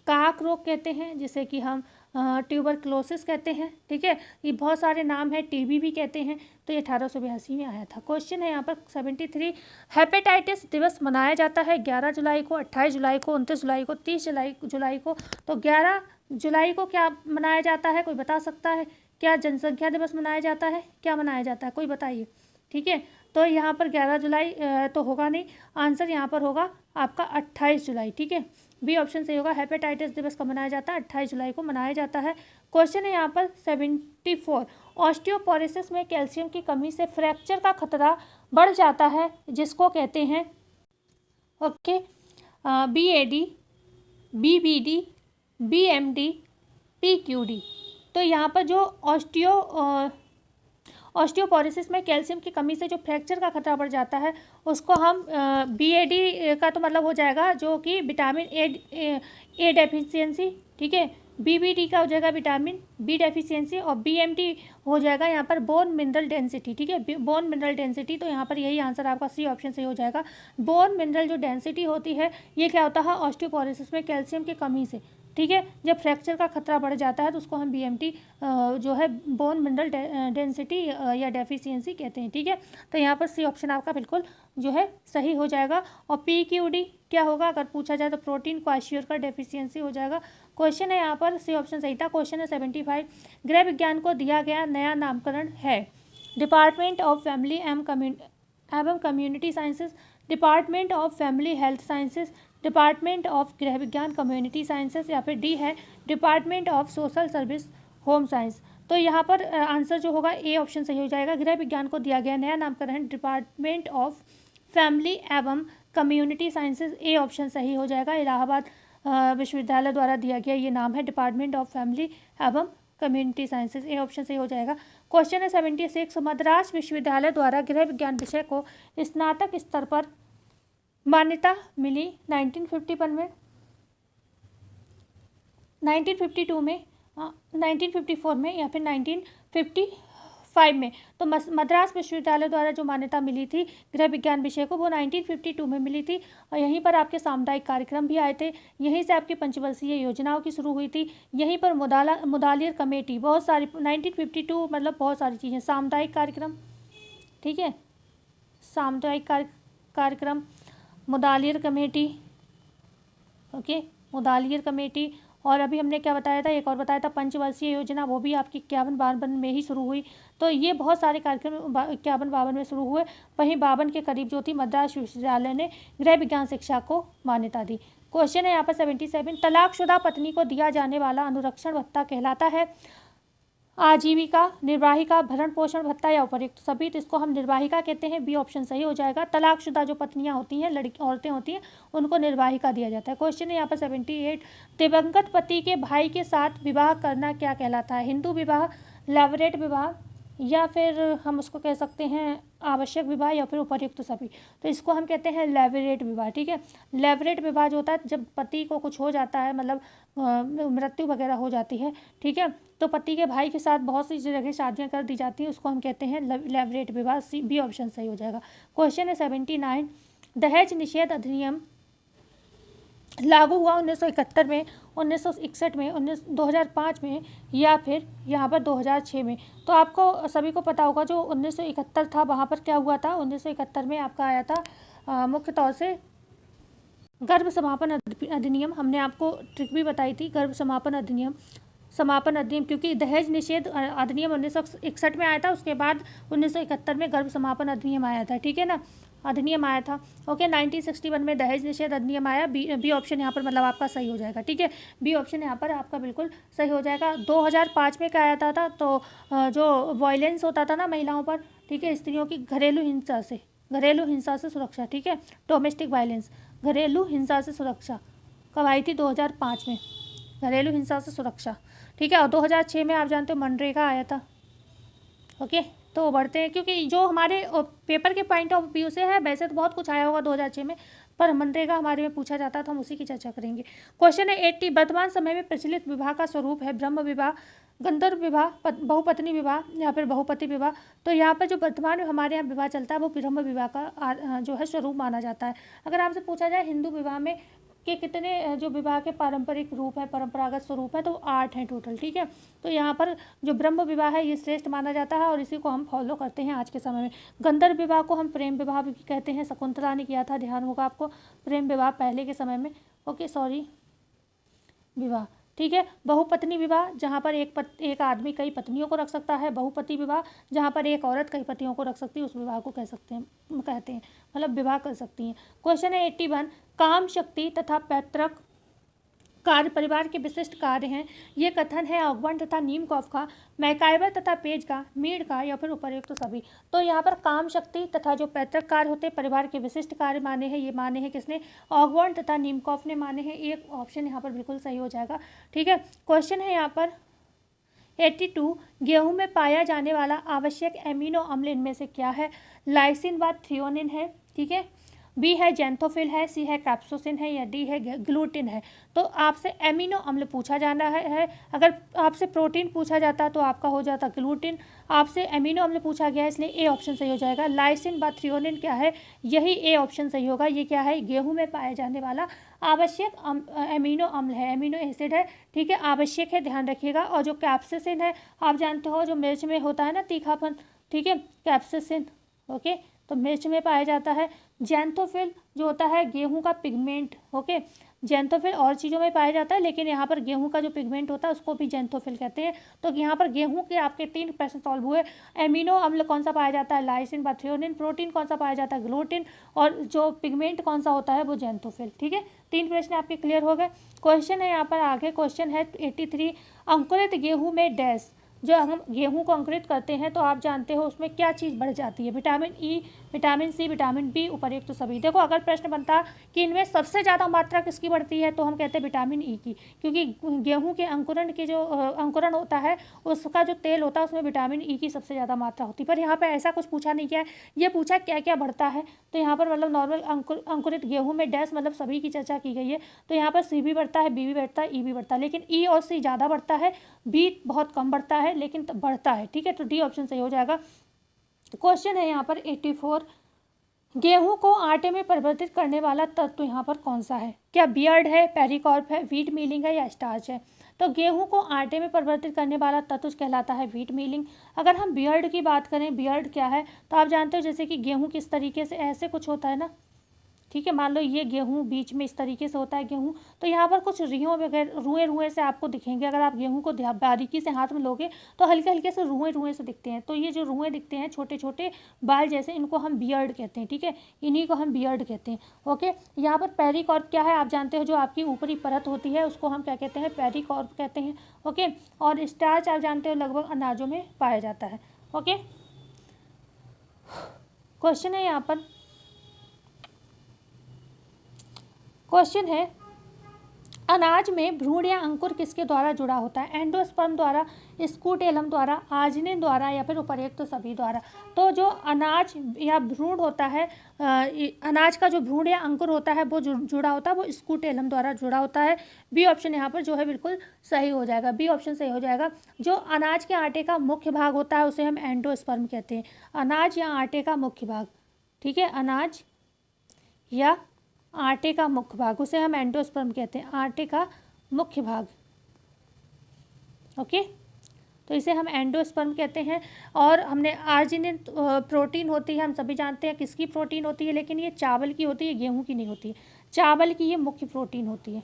काक रोग कहते हैं, जिसे कि हम ट्यूबरक्लोसिस कहते हैं, ठीक है, ये बहुत सारे नाम है, टीबी भी कहते हैं। तो ये 1882 में आया था। क्वेश्चन है यहाँ पर 73। हेपेटाइटिस दिवस मनाया जाता है 11 जुलाई को, 28 जुलाई को, 29 जुलाई को, 30 जुलाई को। तो 11 जुलाई को क्या मनाया जाता है, कोई बता सकता है? क्या जनसंख्या दिवस मनाया जाता है, क्या मनाया जाता है, कोई बताइए, ठीक है। तो यहाँ पर 11 जुलाई तो होगा नहीं, आंसर यहाँ पर होगा आपका 28 जुलाई, ठीक है, बी ऑप्शन सही होगा। हेपेटाइटिस दिवस कब मनाया जाता है? 28 जुलाई को मनाया जाता है। क्वेश्चन है यहाँ पर 74। ऑस्टियोपोरोसिस में कैल्शियम की कमी से फ्रैक्चर का खतरा बढ़ जाता है, जिसको कहते हैं, okay, BAD, BBD, BMD, PQD। तो यहाँ पर जो ऑस्टियोपोरोसिस में कैल्शियम की कमी से जो फ्रैक्चर का खतरा बढ़ जाता है, उसको हम BAD का तो मतलब हो जाएगा जो कि विटामिन ए डेफिशिएंसी, ठीक है, BBD का हो जाएगा विटामिन बी डेफिशिएंसी, और BMD हो जाएगा यहाँ पर बोन मिनरल डेंसिटी, ठीक है, बोन मिनरल डेंसिटी। तो यहाँ पर यही आंसर आपका सी ऑप्शन सही हो जाएगा। बोन मिनरल जो डेंसिटी होती है, ये क्या होता है? ऑस्टियोपोरोसिस में कैल्शियम की कमी से, ठीक है, जब फ्रैक्चर का खतरा बढ़ जाता है तो उसको हम BMD जो है बोन मिनरल डेंसिटी या डेफिशिएंसी कहते हैं, ठीक है। तो यहाँ पर सी ऑप्शन आपका बिल्कुल जो है सही हो जाएगा। और PQD क्या होगा अगर पूछा जाए तो प्रोटीन क्वाशियर का डेफिशिएंसी हो जाएगा। क्वेश्चन है यहाँ पर सी ऑप्शन सही था। क्वेश्चन है 75। गृह विज्ञान को दिया गया नया नामकरण है? डिपार्टमेंट ऑफ फैमिली एवं community sciences, department of family health sciences, department of गृह विज्ञान कम्युनिटी साइंसेज, या फिर डी है department of social service home science. तो यहाँ पर आंसर जो होगा ए ऑप्शन सही हो जाएगा। गृह विज्ञान को दिया गया नया नामकरण डिपार्टमेंट ऑफ फैमिली एवं कम्युनिटी साइंसेज, ए ऑप्शन सही हो जाएगा। इलाहाबाद विश्वविद्यालय द्वारा दिया गया ये नाम है डिपार्टमेंट ऑफ फैमिली एवं कम्युनिटी साइंसेज, ए ऑप्शन सही हो जाएगा। क्वेश्चन है 76। मद्रास विश्वविद्यालय द्वारा गृह विज्ञान विषय को स्नातक स्तर पर मान्यता मिली 1951 में, 1952 में, 1954 में, या फिर 1955 में। तो मद्रास विश्वविद्यालय द्वारा जो मान्यता मिली थी गृह विज्ञान विषय को, वो 1952 में मिली थी। और यहीं पर आपके सामुदायिक कार्यक्रम भी आए थे, यहीं से आपकी पंचवर्षीय योजनाओं की शुरू हुई थी, यहीं पर मुदालियर कमेटी, बहुत सारी 1952 मतलब बहुत सारी चीज़ें, सामुदायिक कार्यक्रम, ठीक है, सामुदायिक कार्यक्रम, Mudaliar committee, okay, Mudaliar committee. और अभी हमने क्या बताया था, एक और बताया था पंचवर्षीय योजना, वो भी आपकी 51-52 में ही शुरू हुई। तो ये बहुत सारे कार्यक्रम 51-52 में शुरू हुए। वहीं 52 के करीब जो थी मद्रास विश्वविद्यालय ने गृह विज्ञान शिक्षा को मान्यता दी। क्वेश्चन है यहाँ पर 77। तलाकशुदा पत्नी को दिया जाने वाला अनुरक्षण भत्ता कहलाता है आजीविका, निर्वाहिका, भरण पोषण भत्ता या उपयुक्त सभी? तो इसको हम निर्वाहिका कहते हैं, बी ऑप्शन सही हो जाएगा। तलाकशुदा जो पत्नियां होती हैं, औरतें होती हैं, उनको निर्वाहिका दिया जाता है। क्वेश्चन है यहाँ पर 78। दिवंगत पति के भाई के साथ विवाह करना क्या कहलाता है? हिंदू विवाह, लेवरेट विवाह, या फिर हम उसको कह सकते हैं आवश्यक विवाह, या फिर उपर्युक्त सभी? तो इसको हम कहते हैं लेवरेट विवाह, ठीक है। लेवरेट विवाह जो होता है जब पति को कुछ हो जाता है, मतलब मृत्यु वगैरह हो जाती है, ठीक है, तो पति के भाई के साथ बहुत सी जगह शादियां कर दी जाती हैं, उसको हम कहते हैं लेवरेट विवाह, सी बी ऑप्शन सही हो जाएगा। क्वेश्चन है 79। दहेज निषेध अधिनियम लागू हुआ 1971 में, 1961 में, 2005 में, या फिर यहाँ पर 2006 में? तो आपको सभी को पता होगा जो 1971 था, वहाँ पर क्या हुआ था? 1971 में आपका आया था मुख्य तौर से गर्भ समापन अधिनियम। हमने आपको ट्रिक भी बताई थी, गर्भ समापन अधिनियम, क्योंकि दहेज निषेध अधिनियम 1961 में आया था, उसके बाद 1971 में गर्भ समापन अधिनियम आया था, ठीक है ना। अधिनियम आया था। ओके, 1961 में दहेज निषेध अधिनियम आया। बी ऑप्शन यहाँ पर मतलब आपका सही हो जाएगा। ठीक है, बी ऑप्शन यहाँ पर आपका बिल्कुल सही हो जाएगा। 2005 में क्या आया था तो जो वायलेंस होता था ना महिलाओं पर, ठीक है, स्त्रियों की घरेलू हिंसा से सुरक्षा, ठीक है, डोमेस्टिक वायलेंस, घरेलू हिंसा से सुरक्षा कब आई थी? 2005 में, घरेलू हिंसा से सुरक्षा। ठीक है, और 2006 में आप जानते हो मनरेगा आया था। ओके, तो बढ़ते हैं, क्योंकि जो हमारे पेपर के पॉइंट ऑफ व्यू से है, वैसे तो बहुत कुछ आया होगा 2006 में, पर मनरेगा हमारे में पूछा जाता था, हम उसी की चर्चा करेंगे। क्वेश्चन है 80, वर्तमान समय में प्रचलित विवाह का स्वरूप है ब्रह्म विवाह, गंधर्व विवाह, बहुपत्नी विवाह या फिर बहुपति विवाह। तो यहाँ पर जो वर्तमान में हमारे यहाँ विवाह चलता है वो ब्रह्म विवाह का जो है स्वरूप माना जाता है। अगर आपसे पूछा जाए हिंदू विवाह में के कितने जो विवाह के पारंपरिक रूप है, परंपरागत स्वरूप है, तो 8 हैं टोटल। ठीक है, तो यहाँ पर जो ब्रह्म विवाह है ये श्रेष्ठ माना जाता है और इसी को हम फॉलो करते हैं आज के समय में। गंधर्व विवाह को हम प्रेम विवाह भी कहते हैं, शकुंतला ने किया था, ध्यान होगा आपको, प्रेम विवाह पहले के समय में। ओके, सॉरी, विवाह। ठीक है, बहुपत्नी विवाह जहाँ पर एक आदमी कई पत्नियों को रख सकता है। बहुपति विवाह जहाँ पर एक औरत कई पतियों को रख सकती है, उस विवाह को कहते हैं मतलब विवाह कर सकती हैं। क्वेश्चन है 81, काम शक्ति तथा पैतृक कार्य परिवार के विशिष्ट कार्य हैं। ये कथन है ऑगबर्न तथा नीमकॉफ का, मैकाइवर तथा पेज का, मीड का या फिर उपर्युक्त तो सभी। तो यहाँ पर काम शक्ति तथा जो पैतृक कार्य होते हैं परिवार के विशिष्ट कार्य माने हैं, ये माने हैं किसने? ऑगबर्न तथा नीमकॉफ ने माने हैं। एक ऑप्शन यहाँ पर बिल्कुल सही हो जाएगा। ठीक है, क्वेश्चन है यहाँ पर 82, गेहूं में पाया जाने वाला आवश्यक एमिनो अम्ल इनमें से क्या है? लाइसिन व थ्रियोनिन है, ठीक है, बी है जेंथोफिल है, सी है कैप्सोसिन है या डी है ग्लूटिन है। तो आपसे एमिनो अम्ल पूछा जाना है। अगर आपसे प्रोटीन पूछा जाता तो आपका हो जाता ग्लूटिन, आपसे एमिनो अम्ल पूछा गया इसलिए ए ऑप्शन सही हो जाएगा। लाइसिन व थ्रियोनिन क्या है? यही ए ऑप्शन सही होगा। ये क्या है? गेहूं में पाया जाने वाला आवश्यक एमिनो अम्ल है, एमिनो एसिड है। ठीक है, आवश्यक है, ध्यान रखिएगा। और जो कैप्सिसिन है आप जानते हो जो मिर्च में होता है ना तीखापन, ठीक है, कैप्सिसिन। ओके, तो मिर्च में पाया जाता है। जेंथोफिल जो होता है गेहूं का पिगमेंट, ओके, जेंथोफिल और चीज़ों में पाया जाता है लेकिन यहाँ पर गेहूं का जो पिगमेंट होता है उसको भी जेंथोफिल कहते हैं। तो यहाँ पर गेहूं के आपके 3 प्रश्न सॉल्व हुए। एमिनो अम्ल कौन सा पाया जाता है? लाइसिन व थ्रियोनिन। प्रोटीन कौन सा पाया जाता है? ग्लूटिन। और जो पिगमेंट कौन सा होता है? वो जेंथोफिल। ठीक है, 3 प्रश्न आपके क्लियर हो गए। क्वेश्चन है यहाँ पर आगे, क्वेश्चन है 83, अंकुरित गेहूँ में डैश, जो हम गेहूं को अंकुरित करते हैं तो आप जानते हो उसमें क्या चीज़ बढ़ जाती है? Vitamin E, vitamin C, vitamin B, उपर्युक्त तो सभी। देखो अगर प्रश्न बनता कि इनमें सबसे ज़्यादा मात्रा किसकी बढ़ती है तो हम कहते हैं विटामिन ई की, क्योंकि गेहूं के अंकुरण की जो अंकुरण होता है उसका जो तेल होता है उसमें विटामिन ई की सबसे ज़्यादा मात्रा होती है। पर यहाँ पर ऐसा कुछ पूछा नहीं गया है, ये पूछा क्या क्या बढ़ता है। तो यहाँ पर मतलब नॉर्मल अंकुरित गेहूँ में डैश मतलब सभी की चर्चा की गई है। तो यहाँ पर सी भी बढ़ता है, बी भी बढ़ता है, ई भी बढ़ता है, लेकिन ई और सी ज़्यादा बढ़ता है, बी बहुत कम बढ़ता है लेकिन बढ़ता है। ठीक है, तो डी ऑप्शन सही हो जाएगा। क्वेश्चन है यहाँ पर 84, गेहूं को आटे में परिवर्तित करने वाला तत्व यहाँ पर कौन सा है? क्या बियर्ड है, पेरिकॉर्प है, व्हीट मीलिंग है या स्टार्च है? तो गेहूं को आटे में परिवर्तित करने वाला तत्व कहलाता है व्हीट मीलिंग। अगर हम बियर्ड की बात करें, बियर्ड क्या है तो आप जानते हो जैसे कि गेहूं किस तरीके से ऐसे कुछ होता है ना, ठीक है, मान लो ये गेहूं बीच में इस तरीके से होता है गेहूं, तो यहाँ पर कुछ रुएं वगैरह रुएं से आपको दिखेंगे। अगर आप गेहूं को बारीकी से हाथ में लोगे तो हल्के हल्के से रुएं से दिखते हैं। तो ये जो रुएं दिखते हैं छोटे छोटे बाल जैसे, इनको हम बियर्ड कहते हैं। ठीक है, इन्हीं को हम बियर्ड कहते हैं। ओके, यहाँ पर पेरिकॉर्प क्या है? आप जानते हो जो आपकी ऊपरी परत होती है उसको हम क्या कहते हैं? पेरिकॉर्प कहते हैं। ओके, और स्टार्च आप जानते हो लगभग अनाजों में पाया जाता है। ओके, क्वेश्चन है यहाँ पर, क्वेश्चन है अनाज में भ्रूण या अंकुर किसके द्वारा जुड़ा होता है? एंडोस्पर्म द्वारा, स्कूटेलम द्वारा, आजनिन द्वारा या फिर उपर्युक्त तो सभी द्वारा। तो जो अनाज या भ्रूण होता है, अनाज का जो भ्रूण या अंकुर होता है वो जुड़ा होता है, वो स्कूटेलम द्वारा जुड़ा होता है। बी ऑप्शन यहाँ पर जो है बिल्कुल सही हो जाएगा, बी ऑप्शन सही हो जाएगा। जो अनाज के आटे का मुख्य भाग होता है उसे हम एंडोस्पर्म कहते हैं। अनाज या आटे का मुख्य भाग, ठीक है, अनाज या आटे का मुख्य भाग उसे हम एंडोस्पर्म कहते हैं, आटे का मुख्य भाग। ओके, तो इसे हम एंडोस्पर्म कहते हैं। और हमने आर्जिनिन प्रोटीन होती है, हम सभी जानते हैं किसकी प्रोटीन होती है, लेकिन ये चावल की होती है, गेहूं की नहीं होती है। चावल की ये मुख्य प्रोटीन होती है।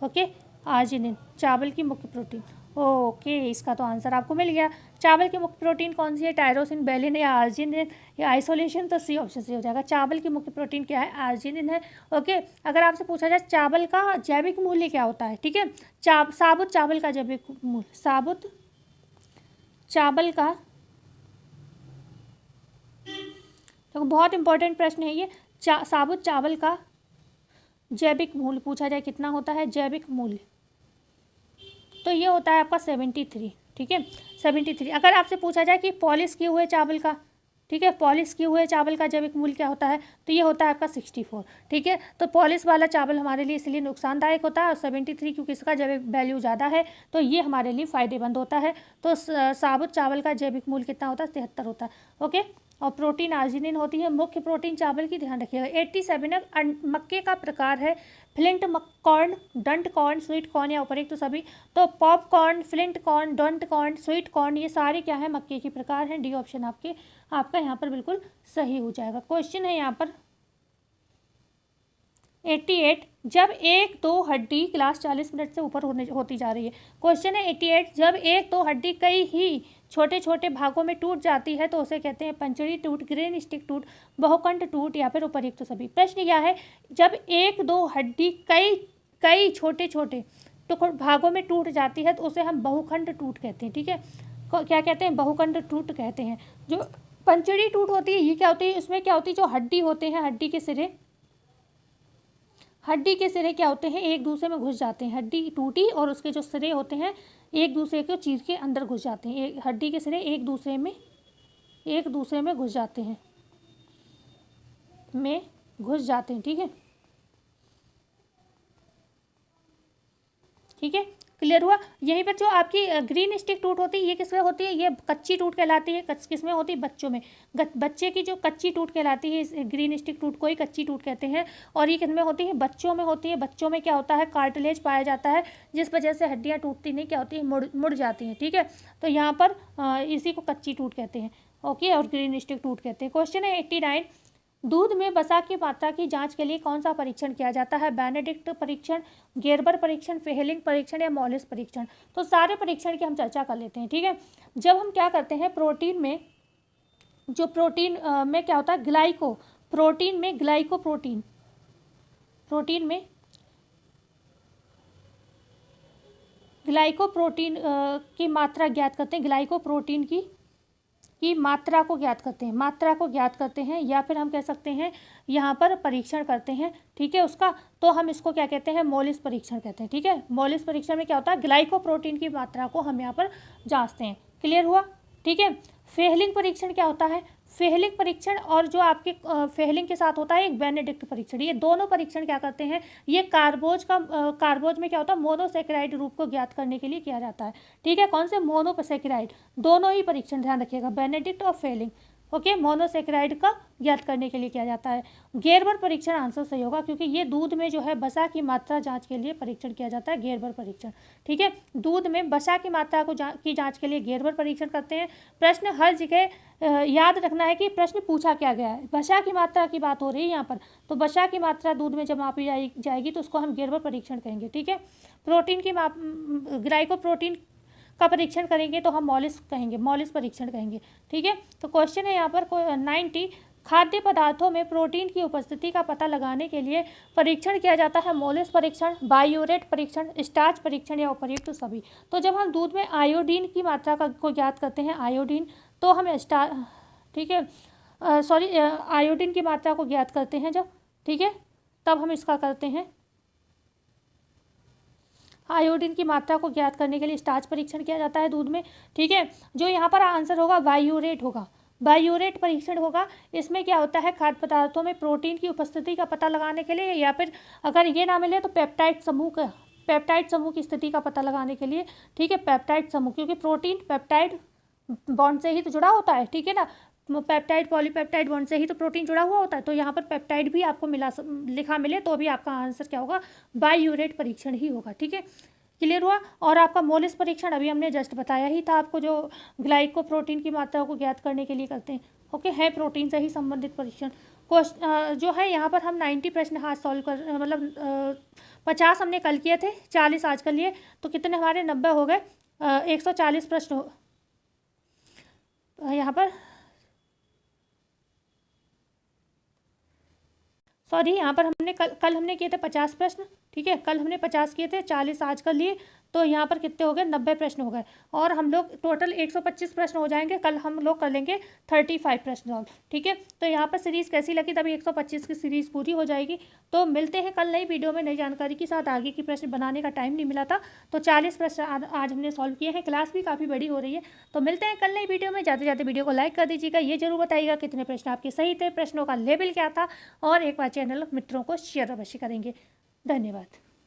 ओके, आर्जिनिन चावल की मुख्य प्रोटीन। ओके, इसका तो आंसर आपको मिल गया। चावल की मुख्य प्रोटीन कौन सी है? टायरोसिन, बेलिन या आर्जिनिन या आइसोलेशन? तो सी ऑप्शन सही हो जाएगा। चावल की मुख्य प्रोटीन क्या है? आर्जिनिन है। ओके, अगर आपसे पूछा जाए चावल का जैविक मूल्य क्या होता है, ठीक है, साबुत चावल का जैविक मूल्य, साबुत चावल का, तो बहुत इंपॉर्टेंट प्रश्न है ये, साबुत चावल का जैविक मूल्य पूछा जाए कितना होता है जैविक मूल्य, तो ये होता है आपका 73, ठीक है, 73। अगर आपसे पूछा जाए कि पॉलिश किए हुए चावल का, ठीक है, पॉलिश किए हुए चावल का जैविक मूल्य क्या होता है, तो ये होता है आपका 64, ठीक है। तो पॉलिश वाला चावल हमारे लिए इसलिए नुकसानदायक होता है, और 73 क्योंकि इसका जैविक वैल्यू ज़्यादा है, तो ये हमारे लिए फ़ायदेमंद होता है। तो साबुत चावल का जैविक मूल्य कितना होता है? 73 होता है। ओके, और प्रोटीन आर्जिनिन होती है। मुख्य प्रोटीन चावल की ध्यान रखिएगा। 87 है। मक्के का प्रकार है flint corn, don't corn, sweet corn या उपयुक्त तो सभी। तो popcorn, flint corn, don't corn, sweet corn, ये सारे क्या है? मक्के के प्रकार हैं। डी ऑप्शन आपका यहाँ पर बिल्कुल सही हो जाएगा। क्वेश्चन है यहाँ पर 88, जब एक दो हड्डी, क्लास 40 मिनट से ऊपर होती जा रही है। क्वेश्चन है 88, जब एक दो हड्डी कई ही छोटे छोटे भागों में टूट जाती है तो उसे कहते हैं पंचड़ी टूट, ग्रेन स्टिक टूट, बहुखंड टूट या फिर उपर्युक्त तो सभी। प्रश्न क्या है? जब एक दो हड्डी कई छोटे छोटे भागों में टूट जाती है तो उसे हम बहुखंड टूट कहते हैं, ठीक है। क्या कहते हैं? बहुखंड टूट कहते हैं। जो पंचड़ी टूट होती है ये क्या होती है? इसमें क्या होती है? जो हड्डी होते हैं, हड्डी के सिरे क्या होते हैं? एक दूसरे में घुस जाते हैं। हड्डी टूटी और उसके जो सिरे होते हैं एक दूसरे को चीर के अंदर घुस जाते हैं। हड्डी के सिरे एक दूसरे में घुस जाते हैं, ठीक है, ठीक है, क्लियर हुआ। यहीं पर जो आपकी ग्रीन स्टिक टूट होती है ये किसमें होती है? ये कच्ची टूट कहलाती है। किसमें होती है? बच्चों में। बच्चे की जो कच्ची टूट कहलाती है, इस ग्रीन स्टिक टूट को ही कच्ची टूट कहते हैं। और ये किसमें होती है? बच्चों में होती है। बच्चों में क्या होता है? कार्टिलेज पाया जाता है, जिस वजह से हड्डियाँ टूटती नहीं क्या होती है? मुड़ जाती हैं, ठीक है। तो यहाँ पर इसी को कच्ची टूट कहते हैं, ओके, और ग्रीन स्टिक टूट कहते हैं। क्वेश्चन है 89, दूध में वसा की मात्रा की जांच के लिए कौन सा परीक्षण किया जाता है? बेनेडिक्ट परीक्षण, गेरबर परीक्षण, फेहलिंग परीक्षण या मॉलिस परीक्षण? तो सारे परीक्षण की हम चर्चा कर लेते हैं, ठीक है। जब हम क्या करते हैं प्रोटीन में, जो प्रोटीन में क्या होता है? प्रोटीन में ग्लाइकोप्रोटीन की मात्रा ज्ञात करते हैं। ग्लाइकोप्रोटीन की मात्रा को ज्ञात करते हैं, या फिर हम कह सकते हैं यहाँ पर परीक्षण करते हैं, ठीक है, उसका। तो हम इसको क्या कहते हैं? मॉलिस परीक्षण कहते हैं, ठीक है। मॉलिस परीक्षण में क्या होता है? ग्लाइकोप्रोटीन की मात्रा को हम यहाँ पर जांचते हैं। क्लियर हुआ, ठीक है। फेहलिंग परीक्षण क्या होता है? फेहलिंग परीक्षण और जो आपके फेहलिंग के साथ होता है एक बेनेडिक्ट परीक्षण, ये दोनों परीक्षण क्या करते हैं? ये कार्बोज में क्या होता है? मोनोसेकेराइड रूप को ज्ञात करने के लिए किया जाता है, ठीक है। कौन से? मोनोसेकेराइड। दोनों ही परीक्षण ध्यान रखिएगा, बेनेडिक्ट और फेहलिंग, ओके, मोनोसेकेराइड का ज्ञात करने के लिए किया जाता है। गेरबर परीक्षण आंसर सही होगा, क्योंकि ये दूध में जो है वसा की मात्रा जांच के लिए परीक्षण किया जाता है, गेरबर परीक्षण, ठीक है। दूध में वसा की मात्रा को की जांच के लिए गेरबर परीक्षण करते हैं। प्रश्न हर जगह याद रखना है कि प्रश्न पूछा क्या गया है। वसा की मात्रा की बात हो रही है यहाँ पर, तो वसा की मात्रा दूध में जब मापी जाएगी तो उसको हम गेरबर परीक्षण कहेंगे, ठीक है। प्रोटीन की ग्लाइकोप्रोटीन का परीक्षण करेंगे तो हम मॉलिस परीक्षण कहेंगे, ठीक है। तो क्वेश्चन है यहाँ पर 90, खाद्य पदार्थों में प्रोटीन की उपस्थिति का पता लगाने के लिए परीक्षण किया जाता है मॉलिस परीक्षण, बायोरेट परीक्षण, स्टार्च परीक्षण या उपर्युक्त तो सभी। तो जब हम दूध में आयोडीन की मात्रा को ज्ञात करते हैं, तो हम ठीक है, आयोडीन की मात्रा को ज्ञात करते हैं जब, ठीक है, तब हम इसका करते हैं। आयोडीन की मात्रा को ज्ञात करने के लिए स्टार्च परीक्षण किया जाता है दूध में, ठीक है। जो यहाँ पर आंसर होगा बायोरेट परीक्षण होगा। इसमें क्या होता है? खाद्य पदार्थों में प्रोटीन की उपस्थिति का पता लगाने के लिए, या फिर अगर ये ना मिले तो पेप्टाइड समूह की स्थिति का पता लगाने के लिए, ठीक है, पेप्टाइड समूह, क्योंकि प्रोटीन पेप्टाइड बॉन्ड से ही तो जुड़ा होता है, ठीक है ना। पेप्टाइड पॉलीपेप्टाइड बॉन्ड से ही तो प्रोटीन जुड़ा हुआ होता है। तो यहाँ पर पेप्टाइड भी आपको लिखा मिले तो भी आपका आंसर क्या होगा? बायोरेट परीक्षण ही होगा, ठीक है। क्लियर हुआ। और आपका मॉलिस परीक्षण अभी हमने जस्ट बताया ही था आपको, जो ग्लाइकोप्रोटीन की मात्रा को ज्ञात करने के लिए करते हैं, ओके, है प्रोटीन से ही संबंधित परीक्षण। जो है यहाँ पर हम 90 प्रश्न हाथ सॉल्व कर, मतलब 50 हमने कल किए थे, 40 आज कर लिए, तो कितने हमारे 90 हो गए। 140 प्रश्न यहाँ पर, सॉरी, यहाँ पर हमने कल हमने किए थे 50 प्रश्न, ठीक है, कल हमने 50 किए थे, 40 आज कर लिए, तो यहाँ पर कितने हो गए, 90 प्रश्न हो गए। और हम लोग टोटल 125 प्रश्न हो जाएंगे, कल हम लोग कर लेंगे 35 प्रश्न और, ठीक है। तो यहाँ पर सीरीज़ कैसी लगी, तभी 125 की सीरीज़ पूरी हो जाएगी। तो मिलते हैं कल नई वीडियो में नई जानकारी के साथ। आगे की प्रश्न बनाने का टाइम नहीं मिला था, तो 40 प्रश्न आज हमने सॉल्व किए हैं। क्लास भी काफ़ी बड़ी हो रही है। तो मिलते हैं कल नई वीडियो में। जाते जाते वीडियो को लाइक कर दीजिएगा। ये जरूर बताइएगा कितने प्रश्न आपके सही थे, प्रश्नों का लेवल क्या था, और एक बार चैनल मित्रों को शेयर अवश्य करेंगे। धन्यवाद।